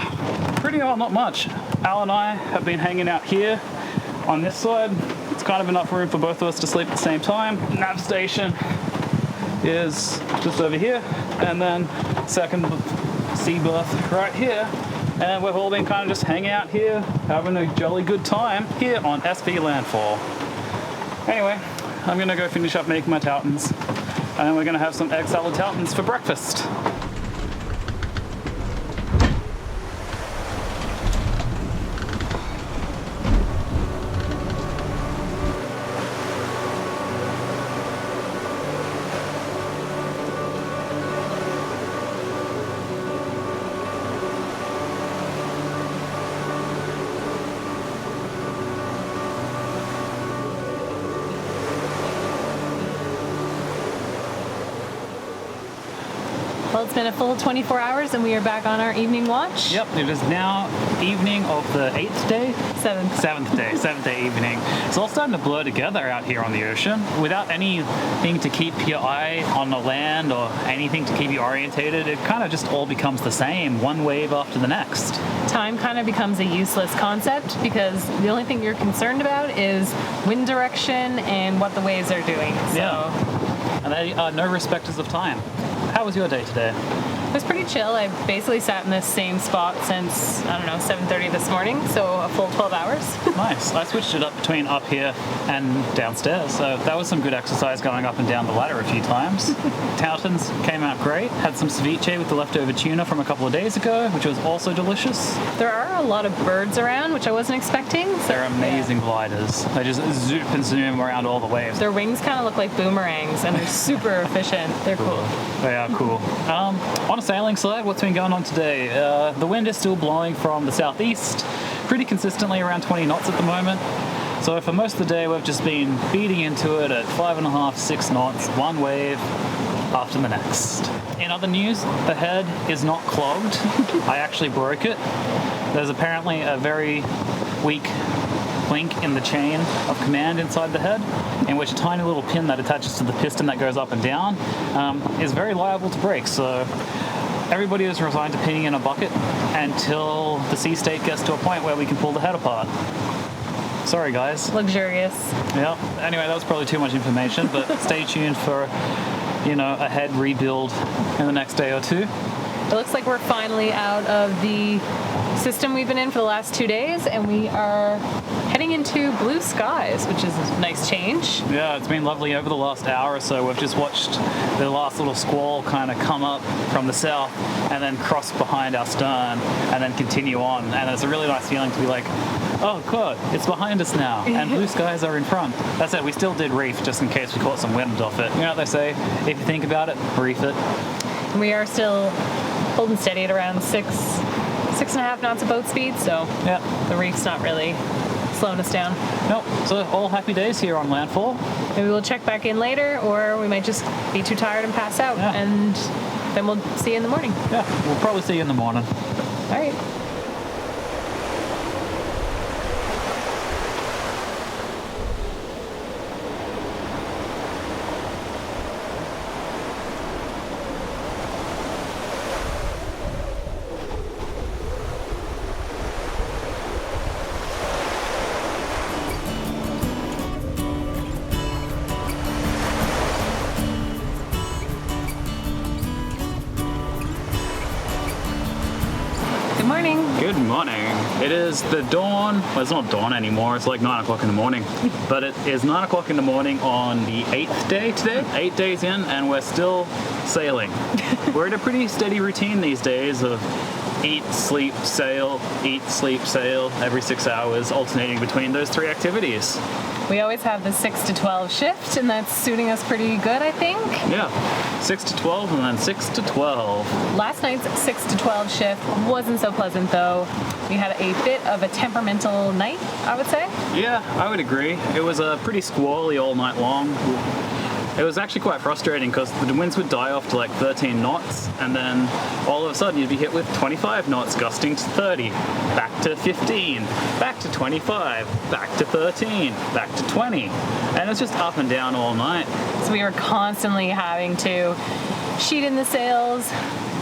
Pretty well, not much. Al and I have been hanging out here on this side. It's kind of enough room for both of us to sleep at the same time. Nav station is just over here, and then second sea berth right here. And we've all been kind of just hanging out here, having a jolly good time here on SV Landfall. Anyway, I'm gonna go finish up making my Tautons, and we're gonna have some egg salad Tautons for breakfast. Well, it's been a full 24 hours and we are back on our evening watch. Yep, it is now evening of the 8th day? 7th. 7th day evening. It's all starting to blur together out here on the ocean. Without anything to keep your eye on the land or anything to keep you orientated, it kind of just all becomes the same, one wave after the next. Time kind of becomes a useless concept because the only thing you're concerned about is wind direction and what the waves are doing. So. Yeah. And they are no respecters of time. How was your day today? It was pretty chill. I basically sat in this same spot since, 7:30 this morning, so a full 12 hours. Nice. I switched it up between up here and downstairs. So that was some good exercise going up and down the ladder a few times. Towtons came out great. Had some ceviche with the leftover tuna from a couple of days ago, which was also delicious. There are a lot of birds around, which I wasn't expecting. So, They're amazing gliders. They just zoop and zoom around all the waves. Their wings kind of look like boomerangs, and they're super efficient. They're cool. They are cool. On a sailing side, what's been going on today? The wind is still blowing from the southeast, pretty consistently around 20 knots at the moment. So for most of the day, we've just been beating into it at 5.5, 6 knots, one wave after the next. In other news, the head is not clogged. I actually broke it. There's apparently a very weak link in the chain of command inside the head, in which a tiny little pin that attaches to the piston that goes up and down is very liable to break. So everybody is resigned to peeing in a bucket until the sea state gets to a point where we can pull the head apart. Sorry, guys. Luxurious. Yeah. Anyway, that was probably too much information, but stay tuned for, a head rebuild in the next day or two. It looks like we're finally out of the system we've been in for the last 2 days, and we are heading into blue skies, which is a nice change. Yeah, it's been lovely over the last hour or so. We've just watched the last little squall kind of come up from the south and then cross behind our stern and then continue on. And it's a really nice feeling to be like, oh god, it's behind us now, and blue skies are in front. That's it, we still did reef just in case we caught some wind off it. You know what they say, if you think about it, reef it. We are still holding steady at around 6.5 knots of boat speed, so Yeah. the reef's not really slowing us down. Nope, so all happy days here on landfall. Maybe we'll check back in later, or we might just be too tired and pass out, Yeah. and then we'll see you in the morning. Yeah, we'll probably see you in the morning. All right. Morning. Good morning. It is the dawn. Well, it's not dawn anymore. It's like 9 o'clock in the morning. But it is 9 o'clock in the morning on the 8th day today. 8 days in, and we're still sailing. We're in a pretty steady routine these days of eat, sleep, sail every 6 hours, alternating between those three activities. We always have the 6 to 12 shift, and that's suiting us pretty good, I think. Yeah, 6 to 12 and then 6 to 12. Last night's 6 to 12 shift wasn't so pleasant, though. We had a bit of a temperamental night, I would say. Yeah, I would agree. It was pretty squally all night long. It was actually quite frustrating because the winds would die off to like 13 knots, and then all of a sudden you'd be hit with 25 knots gusting to 30, back to 15, back to 25, back to 13, back to 20, and it's just up and down all night. So we were constantly having to sheet in the sails,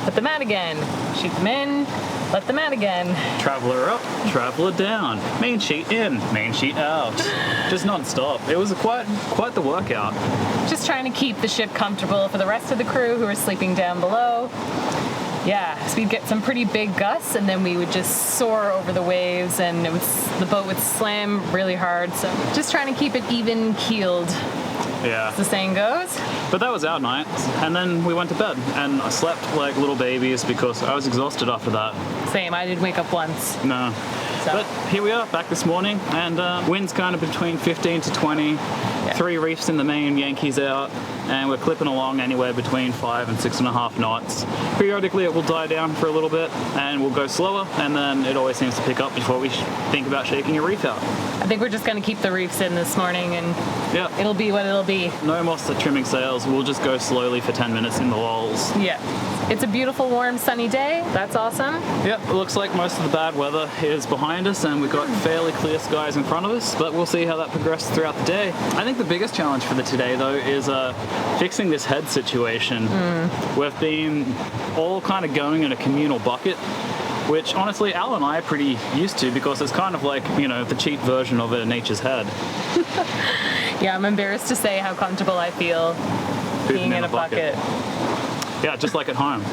put them out again, shoot them in, let them out again. Traveler up, traveler down, main sheet in, main sheet out, just non-stop. It was quite the workout. Just trying to keep the ship comfortable for the rest of the crew who are sleeping down below. Yeah, so we'd get some pretty big gusts, and then we would just soar over the waves, and the boat would slam really hard. So just trying to keep it even keeled, Yeah. as the saying goes. But that was our night, and then we went to bed, and I slept like little babies because I was exhausted after that. Same, I did wake up once. No. So. But here we are, back this morning, and winds kind of between 15 to 20, 3 reefs in the main, Yankees out, and we're clipping along anywhere between 5 and 6.5 knots. Periodically it will die down for a little bit, and we'll go slower, and then it always seems to pick up before we think about shaking a reef out. I think we're just going to keep the reefs in this morning, and Yeah. it'll be what it'll be. No more trimming sails, we'll just go slowly for 10 minutes in the lulls. Yeah. It's a beautiful, warm, sunny day. That's awesome. Yep, it looks like most of the bad weather is behind us and we've got fairly clear skies in front of us, but we'll see how that progresses throughout the day. I think the biggest challenge for today, though, is fixing this head situation. We've been all kind of going in a communal bucket, which honestly Al and I are pretty used to because it's kind of like, the cheap version of a nature's head. Yeah, I'm embarrassed to say how comfortable I feel being in a bucket. Yeah, just like at home.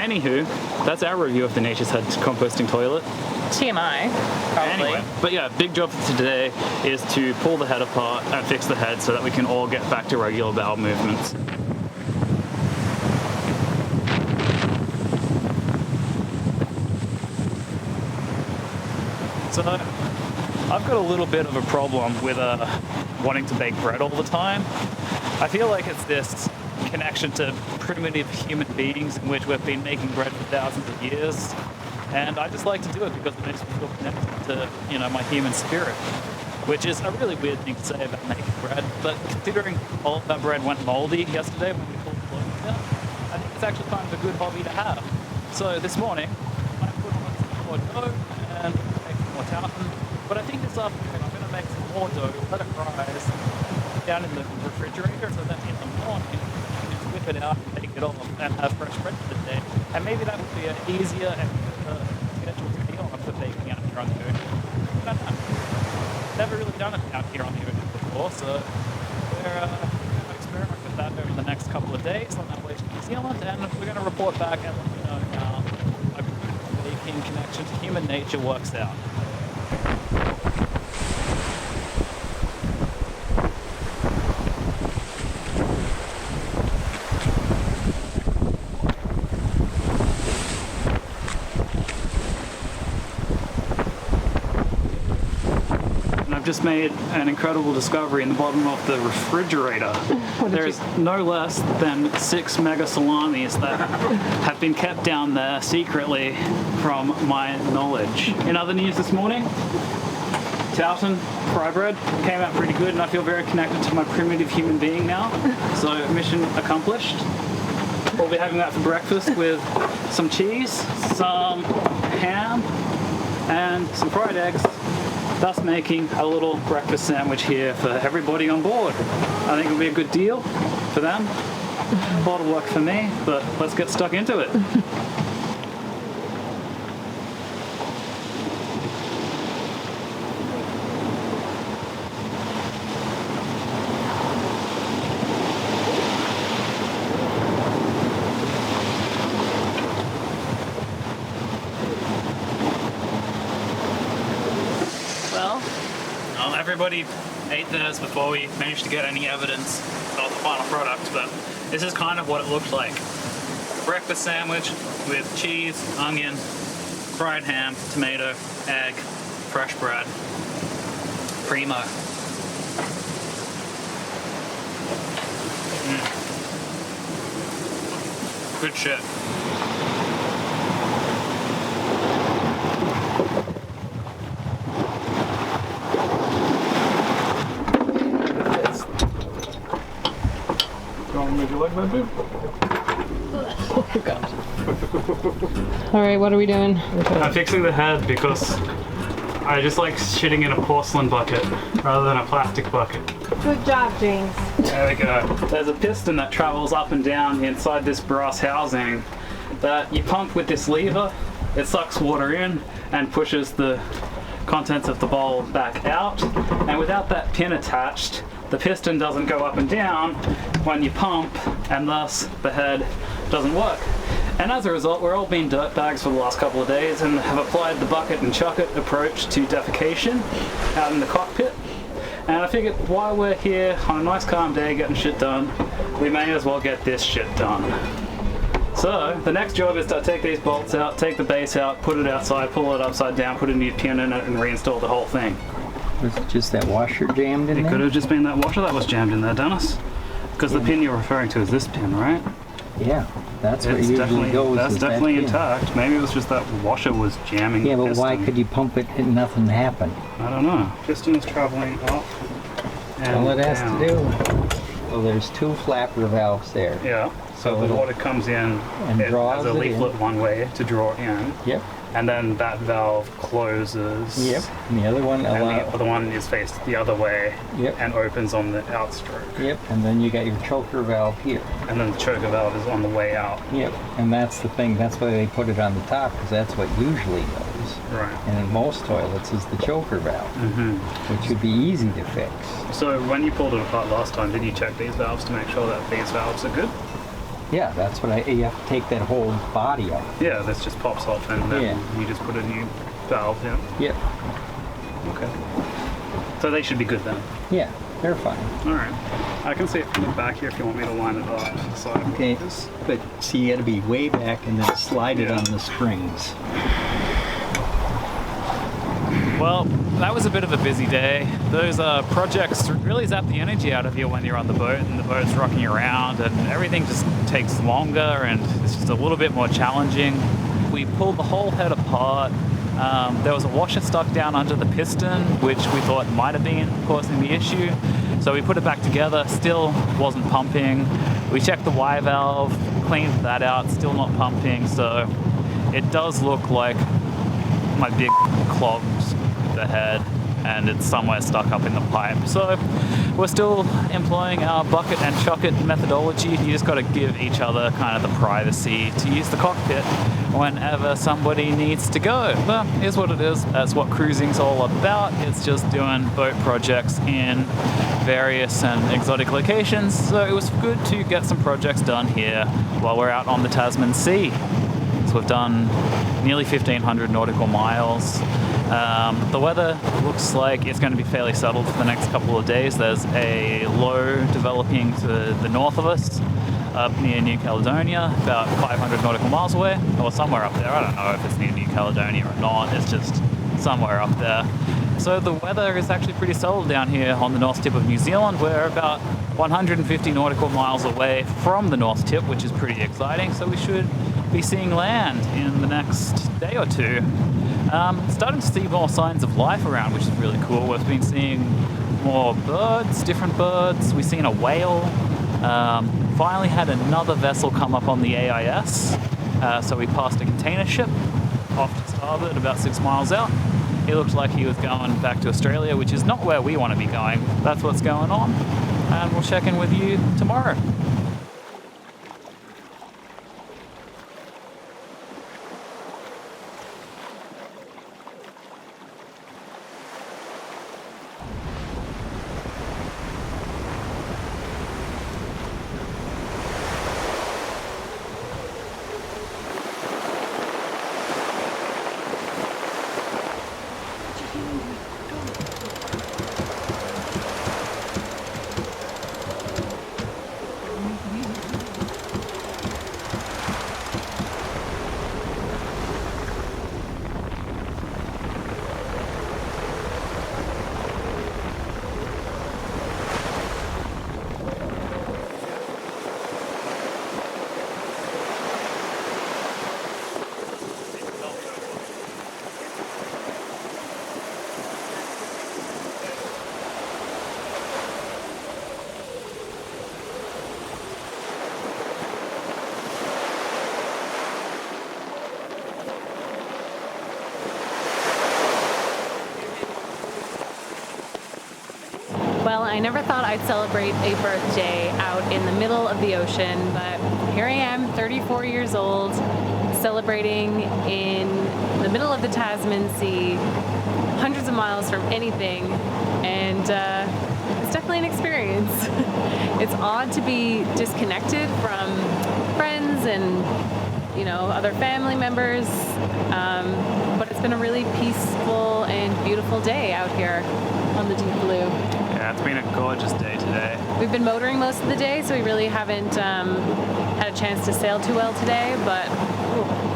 Anywho, that's our review of the Nature's Head composting toilet. TMI, probably. Anyway, but yeah, big job for today is to pull the head apart and fix the head so that we can all get back to regular bowel movements. So I've got a little bit of a problem with wanting to bake bread all the time. I feel like it's this connection to primitive human beings in which we've been making bread for thousands of years. And I just like to do it because it makes me feel connected to, you know, my human spirit, which is a really weird thing to say about making bread. But considering all of that bread went moldy yesterday when we pulled the loaf down, I think it's actually kind of a good hobby to have. So this morning, I put on some more dough and make some more tartan. But I think this afternoon I'm going to make some more dough, let it rise down in the refrigerator so that in the morning I can whip it out and take it off and have fresh bread for the day. And maybe that would be an easier and schedule to be on for baking out here on the ocean. I don't know. Never really done it out here on the ocean before, so we're going to experiment with that over the next couple of days on our way to New Zealand, and we're going to report back and let you know how a good baking connection to human nature works out. Just made an incredible discovery in the bottom of the refrigerator. There's no less than 6 mega salamis that have been kept down there secretly from my knowledge. In other news this morning, tartan fry bread came out pretty good, and I feel very connected to my primitive human being now. So mission accomplished. We'll be having that for breakfast with some cheese, some ham, and some fried eggs. Thus making a little breakfast sandwich here for everybody on board. I think it'll be a good deal for them. A lot of work for me, but let's get stuck into it. Everybody ate theirs before we managed to get any evidence of the final product, but this is kind of what it looked like. A breakfast sandwich with cheese, onion, fried ham, tomato, egg, fresh bread. Primo. Good shit. Would you like my boob? Oh, God. All right, what are we doing? I'm fixing the head because I just like shitting in a porcelain bucket rather than a plastic bucket. Good job, James. There we go. There's a piston that travels up and down inside this brass housing that you pump with this lever. It sucks water in and pushes the contents of the bowl back out. And without that pin attached, the piston doesn't go up and down when you pump, and thus the head doesn't work. And as a result, we're all being dirtbags for the last couple of days and have applied the bucket and chuck it approach to defecation out in the cockpit. And I figured while we're here on a nice calm day getting shit done, we may as well get this shit done. So the next job is to take these bolts out, take the base out, put it outside, pull it upside down, put a new pin in it, and reinstall the whole thing. Was it just that washer jammed in It there? could have just been that washer that was jammed in there, Dennis. Because the pin you're referring to is this pin, right? Yeah, that's where it usually goes. That's is that definitely pin. intact. Maybe it was just that washer was jamming Yeah, the but piston. why could you pump it and nothing happened? I don't know. Piston is traveling up and All it has down. to do. Well, there's 2 flapper valves there. Yeah. So the it'll- water comes in and it draws has a it in. leaflet one way to draw in. Yep. And then that valve closes. Yep. And the other one And the other one is faced the other way. Yep. And opens on the outstroke. Yep. And then you got your choker valve here. And then the choker valve is on the way out. Yep. And that's the thing. That's why they put it on the top, because that's what usually goes. Right. And in most toilets is the choker valve, which would be easy to fix. So when you pulled it apart last time, did you check these valves to make sure that these valves are good? Yeah, that's what you have to take that whole body out. Yeah, this just pops off and then Yeah. you just put a new valve in. Yep. Okay. So they should be good then. Yeah, they're fine. All right. I can see it from the back here if you want me to line it up. Okay, but see, you got to be way back and then slide it on the springs. Well, that was a bit of a busy day. Those projects really zap the energy out of you when you're on the boat and the boat's rocking around and everything just takes longer and it's just a little bit more challenging. We pulled the whole head apart. There was a washer stuck down under the piston, which we thought might have been causing the issue. So we put it back together, still wasn't pumping. We checked the Y valve, cleaned that out, still not pumping. So it does look like my big clogged the head and it's somewhere stuck up in the pipe. So we're still employing our bucket and chuck it methodology. You just got to give each other kind of the privacy to use the cockpit whenever somebody needs to go. But here's what it is. That's what cruising's all about. It's just doing boat projects in various and exotic locations. So it was good to get some projects done here while we're out on the Tasman Sea. So we've done nearly 1,500 nautical miles. The weather looks like it's going to be fairly settled for the next couple of days. There's a low developing to the north of us, up near New Caledonia, about 500 nautical miles away, or somewhere up there. I don't know if it's near New Caledonia or not. It's just somewhere up there. So the weather is actually pretty settled down here on the north tip of New Zealand. We're about 150 nautical miles away from the north tip, which is pretty exciting. So we should be seeing land in the next day or two. Starting to see more signs of life around, which is really cool. We've been seeing more birds, different birds. We've seen a whale. Finally had another vessel come up on the AIS. So we passed a container ship off to starboard about 6 miles out. He looked like he was going back to Australia, which is not where we want to be going. That's what's going on. And we'll check in with you tomorrow. Well, I never thought I'd celebrate a birthday out in the middle of the ocean, but here I am, 34 years old, celebrating in the middle of the Tasman Sea, hundreds of miles from anything, and it's definitely an experience. It's odd to be disconnected from friends and, you know, other family members, but it's been a really peaceful and beautiful day out here on the deep blue. Yeah, it's been a gorgeous day today. We've been motoring most of the day, so we really haven't had a chance to sail too well today, but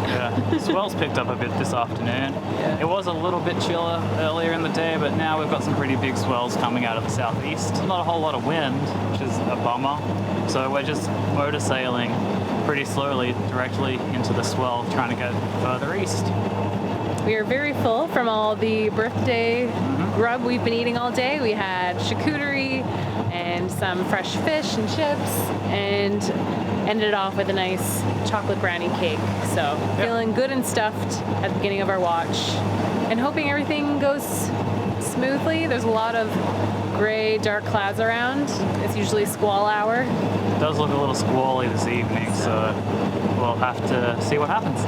Yeah, swells picked up a bit this afternoon. Yeah. It was a little bit chiller earlier in the day, but now we've got some pretty big swells coming out of the southeast. Not a whole lot of wind, which is a bummer. So we're just motor sailing pretty slowly directly into the swell, trying to get further east. we are very full from all the birthday grub we've been eating all day. We had charcuterie and some fresh fish and chips, and ended off with a nice chocolate brownie cake. So feeling good and stuffed at the beginning of our watch, and hoping everything goes smoothly. There's a lot of gray, dark clouds around. It's usually squall hour. It does look a little squally this evening, so we'll have to see what happens.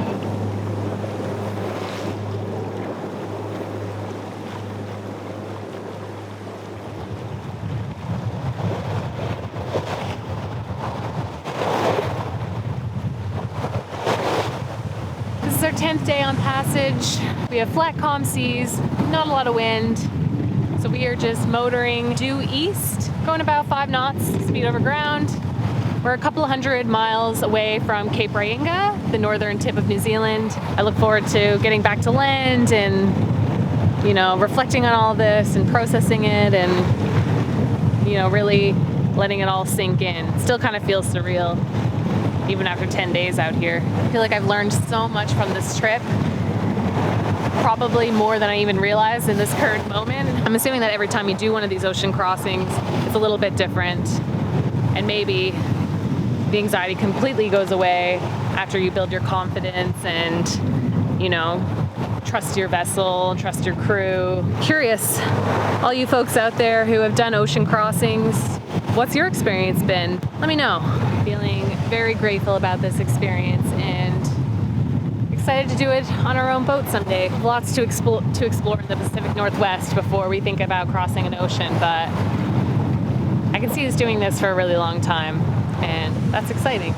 our 10th day on passage. We have flat calm seas, not a lot of wind. So we are just motoring due east, going about 5 knots, speed over ground. We're a couple of 100 miles away from Cape Reinga, the northern tip of New Zealand. I look forward to getting back to land and, reflecting on all this and processing it and, really letting it all sink in. Still kind of feels surreal, even after 10 days out here. I feel like I've learned so much from this trip, probably more than I even realized in this current moment. I'm assuming that every time you do one of these ocean crossings, it's a little bit different, and maybe the anxiety completely goes away after you build your confidence and, trust your vessel, trust your crew. Curious, all you folks out there who have done ocean crossings, what's your experience been? Let me know. Feeling very grateful about this experience and excited to do it on our own boat someday. Lots to explore in the Pacific Northwest before we think about crossing an ocean, but I can see us doing this for a really long time, and that's exciting.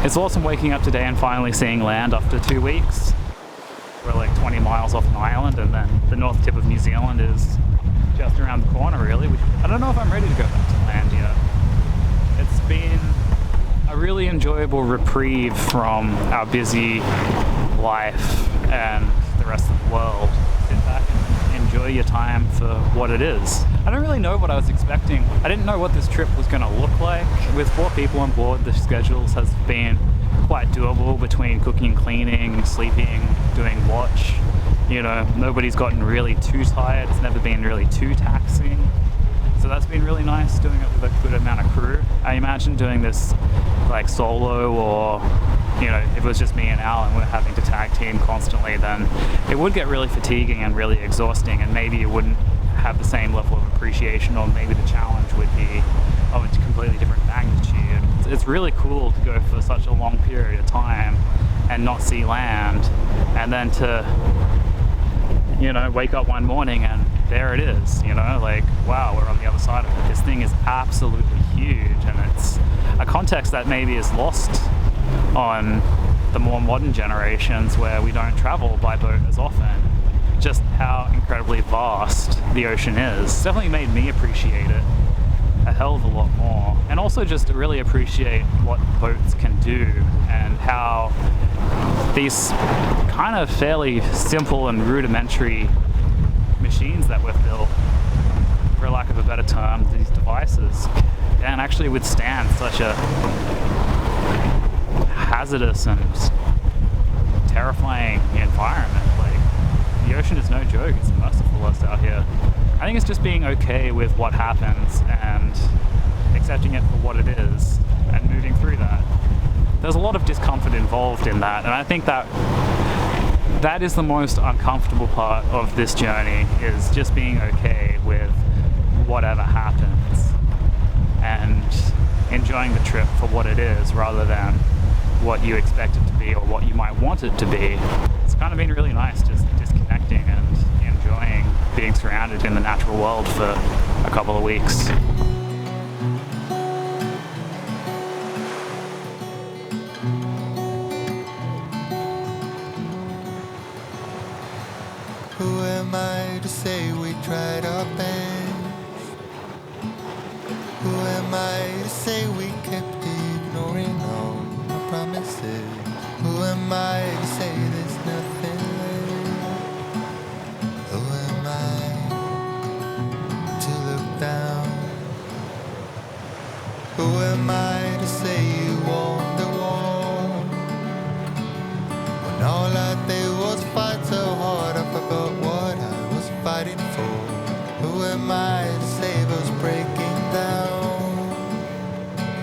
It's awesome waking up today and finally seeing land after 2 weeks. We're like 20 miles off an island, and then the north tip of New Zealand is just around the corner, really. I don't know if I'm ready to go back to land yet. It's been a really enjoyable reprieve from our busy life and the rest of the world. Sit back and enjoy your time for what it is. I don't really know what I was expecting. I didn't know what this trip was going to look like. With 4 people on board, the schedules has been quite doable between cooking and cleaning, sleeping, doing watch. Nobody's gotten really too tired. It's never been really too taxing. So that's been really nice, doing it with a good amount of crew. I imagine doing this like solo, or if it was just me and Al and we're having to tag team constantly, then it would get really fatiguing and really exhausting, and maybe you wouldn't have the same level of appreciation, or maybe the challenge would be of a completely different magnitude. It's really cool to go for such a long period of time and not see land, and then to wake up one morning and there it is, wow, we're on the other side of it. This thing is absolutely huge, and it's a context that maybe is lost on the more modern generations where we don't travel by boat as often. Just how incredibly vast the ocean is. It's definitely made me appreciate it a hell of a lot more, and also just to really appreciate what boats can do and how these kind of fairly simple and rudimentary machines that we've built, for lack of a better term, these devices, can actually withstand such a hazardous and terrifying environment. The ocean is no joke. It's merciful us out here. I think it's just being okay with what happens and accepting it for what it is and moving through that. There's a lot of discomfort involved in that, and I think that is the most uncomfortable part of this journey, is just being okay with whatever happens and enjoying the trip for what it is rather than what you expect it to be or what you might want it to be. It's kind of been really nice just disconnecting and enjoying being surrounded in the natural world for a couple of weeks. Who am I to say we tried our best? Who am I to say we kept ignoring all our promises? Who am I to say there's nothing left? Who am I to look down? Who am I to say you won the war? When all I did was fight so hard, I forgot what I was fighting for. Who am I to save us breaking down?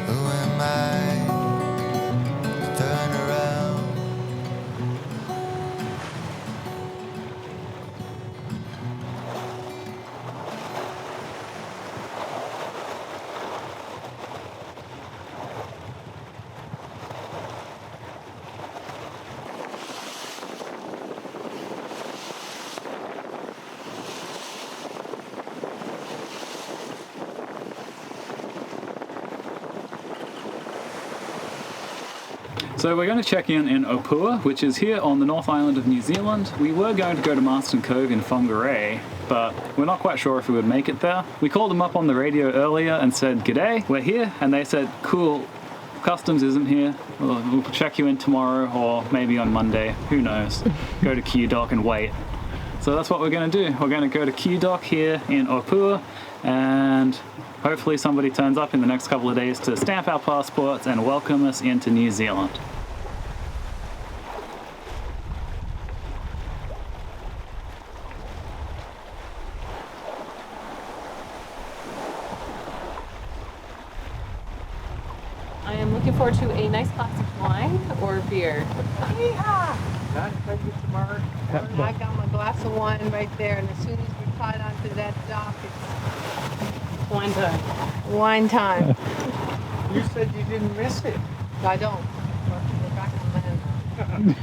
Who am I to turn around? So we're going to check in Opua, which is here on the North Island of New Zealand. We were going to go to Marston Cove in Whangarei, but we're not quite sure if we would make it there. We called them up on the radio earlier and said, "G'day, we're here," and they said, "Cool, customs isn't here. We'll check you in tomorrow or maybe on Monday, who knows. Go to Q Dock and wait." So that's what we're going to do. We're going to go to Q Dock here in Opua, and hopefully somebody turns up in the next couple of days to stamp our passports and welcome us into New Zealand. I am looking forward to a nice glass of wine or beer. I got my glass of wine right there, and as soon as we're tied onto that dock, it's Wine time. wine time. You said you didn't miss it. I don't. We're back on land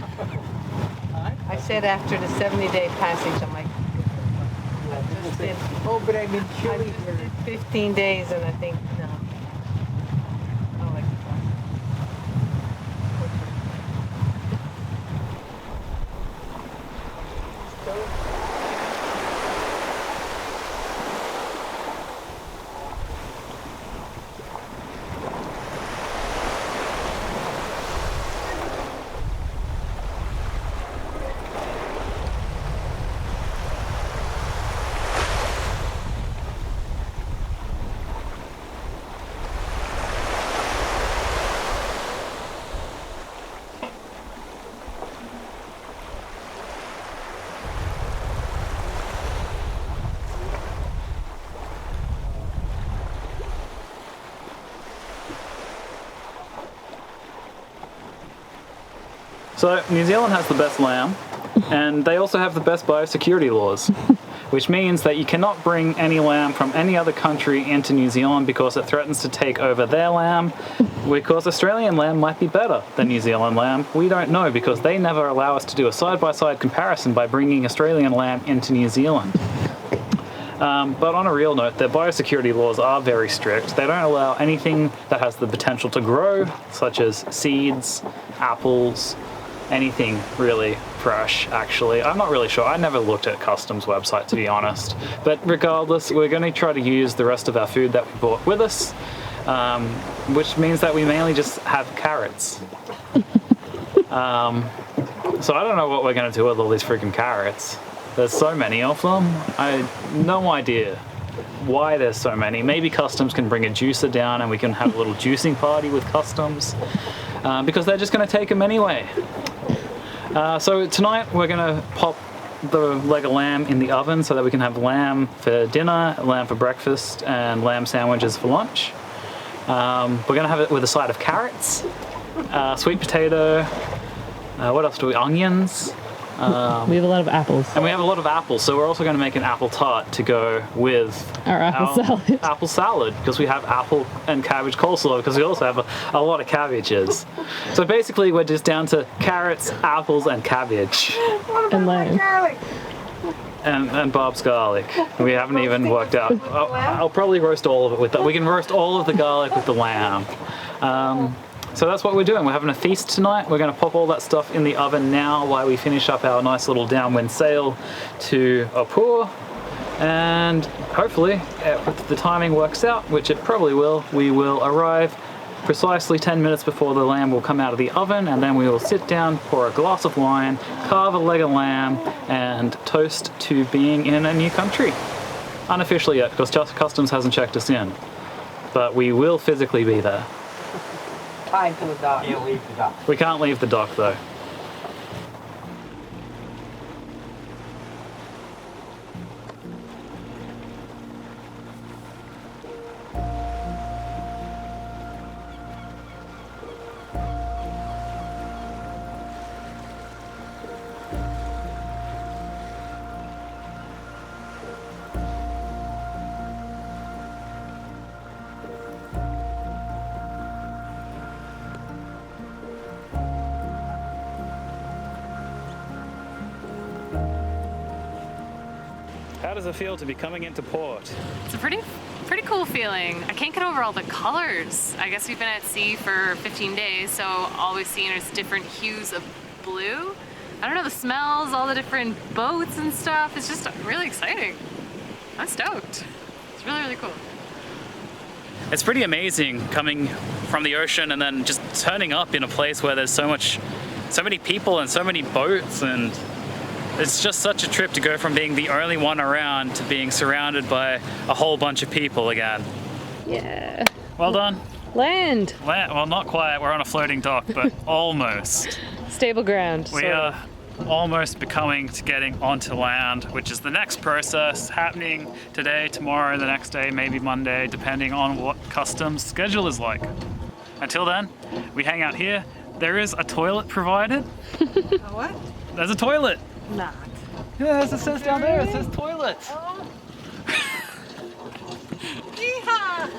now. I said after the 70-day passage, I'm like, I just did, Oh, but I'm in I Chile just here. did 15 days, and I think, no. I don't like the So New Zealand has the best lamb, and they also have the best biosecurity laws, which means that you cannot bring any lamb from any other country into New Zealand because it threatens to take over their lamb, because Australian lamb might be better than New Zealand lamb. We don't know because they never allow us to do a side-by-side comparison by bringing Australian lamb into New Zealand. But on a real note, their biosecurity laws are very strict. They don't allow anything that has the potential to grow, such as seeds, apples, anything really fresh, actually. I'm not really sure. I never looked at Customs website, to be honest. But regardless, we're going to try to use the rest of our food that we brought with us, which means that we mainly just have carrots. So I don't know what we're going to do with all these freaking carrots. There's so many of them. I have no idea why there's so many. Maybe Customs can bring a juicer down and we can have a little juicing party with Customs, because they're just going to take them anyway. So tonight we're going to pop the leg of lamb in the oven so that we can have lamb for dinner, lamb for breakfast, and lamb sandwiches for lunch. We're going to have it with a side of carrots, sweet potato, what else do we, onions. We have a lot of apples. And we have a lot of apples, so we're also going to make an apple tart to go with Our apple salad. Apple salad, because we have apple and cabbage coleslaw, because we also have a lot of cabbages. So basically, we're just down to carrots, apples, and cabbage. And lamb. And Bob's garlic. We haven't even worked out. I'll probably roast all of it with that. We can roast all of the garlic with the lamb. So that's what we're doing. We're having a feast tonight. We're going to pop all that stuff in the oven now while we finish up our nice little downwind sail to Opua. And hopefully, if the timing works out, which it probably will, we will arrive precisely 10 minutes before the lamb will come out of the oven, and then we will sit down, pour a glass of wine, carve a leg of lamb, and toast to being in a new country. Unofficially yet, because Customs hasn't checked us in. But we will physically be there. Tied to the dock. Can't leave the dock. We can't leave the dock though. How does it feel to be coming into port? It's a pretty cool feeling. I can't get over all the colors. I guess we've been at sea for 15 days, so all we've seen is different hues of blue. I don't know, the smells, all the different boats and stuff. It's just really exciting. I'm stoked. It's really, really cool. It's pretty amazing coming from the ocean and then just turning up in a place where there's so many people and so many boats, and it's just such a trip to go from being the only one around to being surrounded by a whole bunch of people again. Yeah. Well done. Land. Well, not quite. We're on a floating dock, but almost. Stable ground. We sort are of. almost getting onto land, which is the next process happening today, tomorrow, the next day, maybe Monday, depending on what customs schedule is like. Until then, we hang out here. There is a toilet provided. What? There's a toilet. Not. Yeah, it says down there, it says toilet. Yeehaw!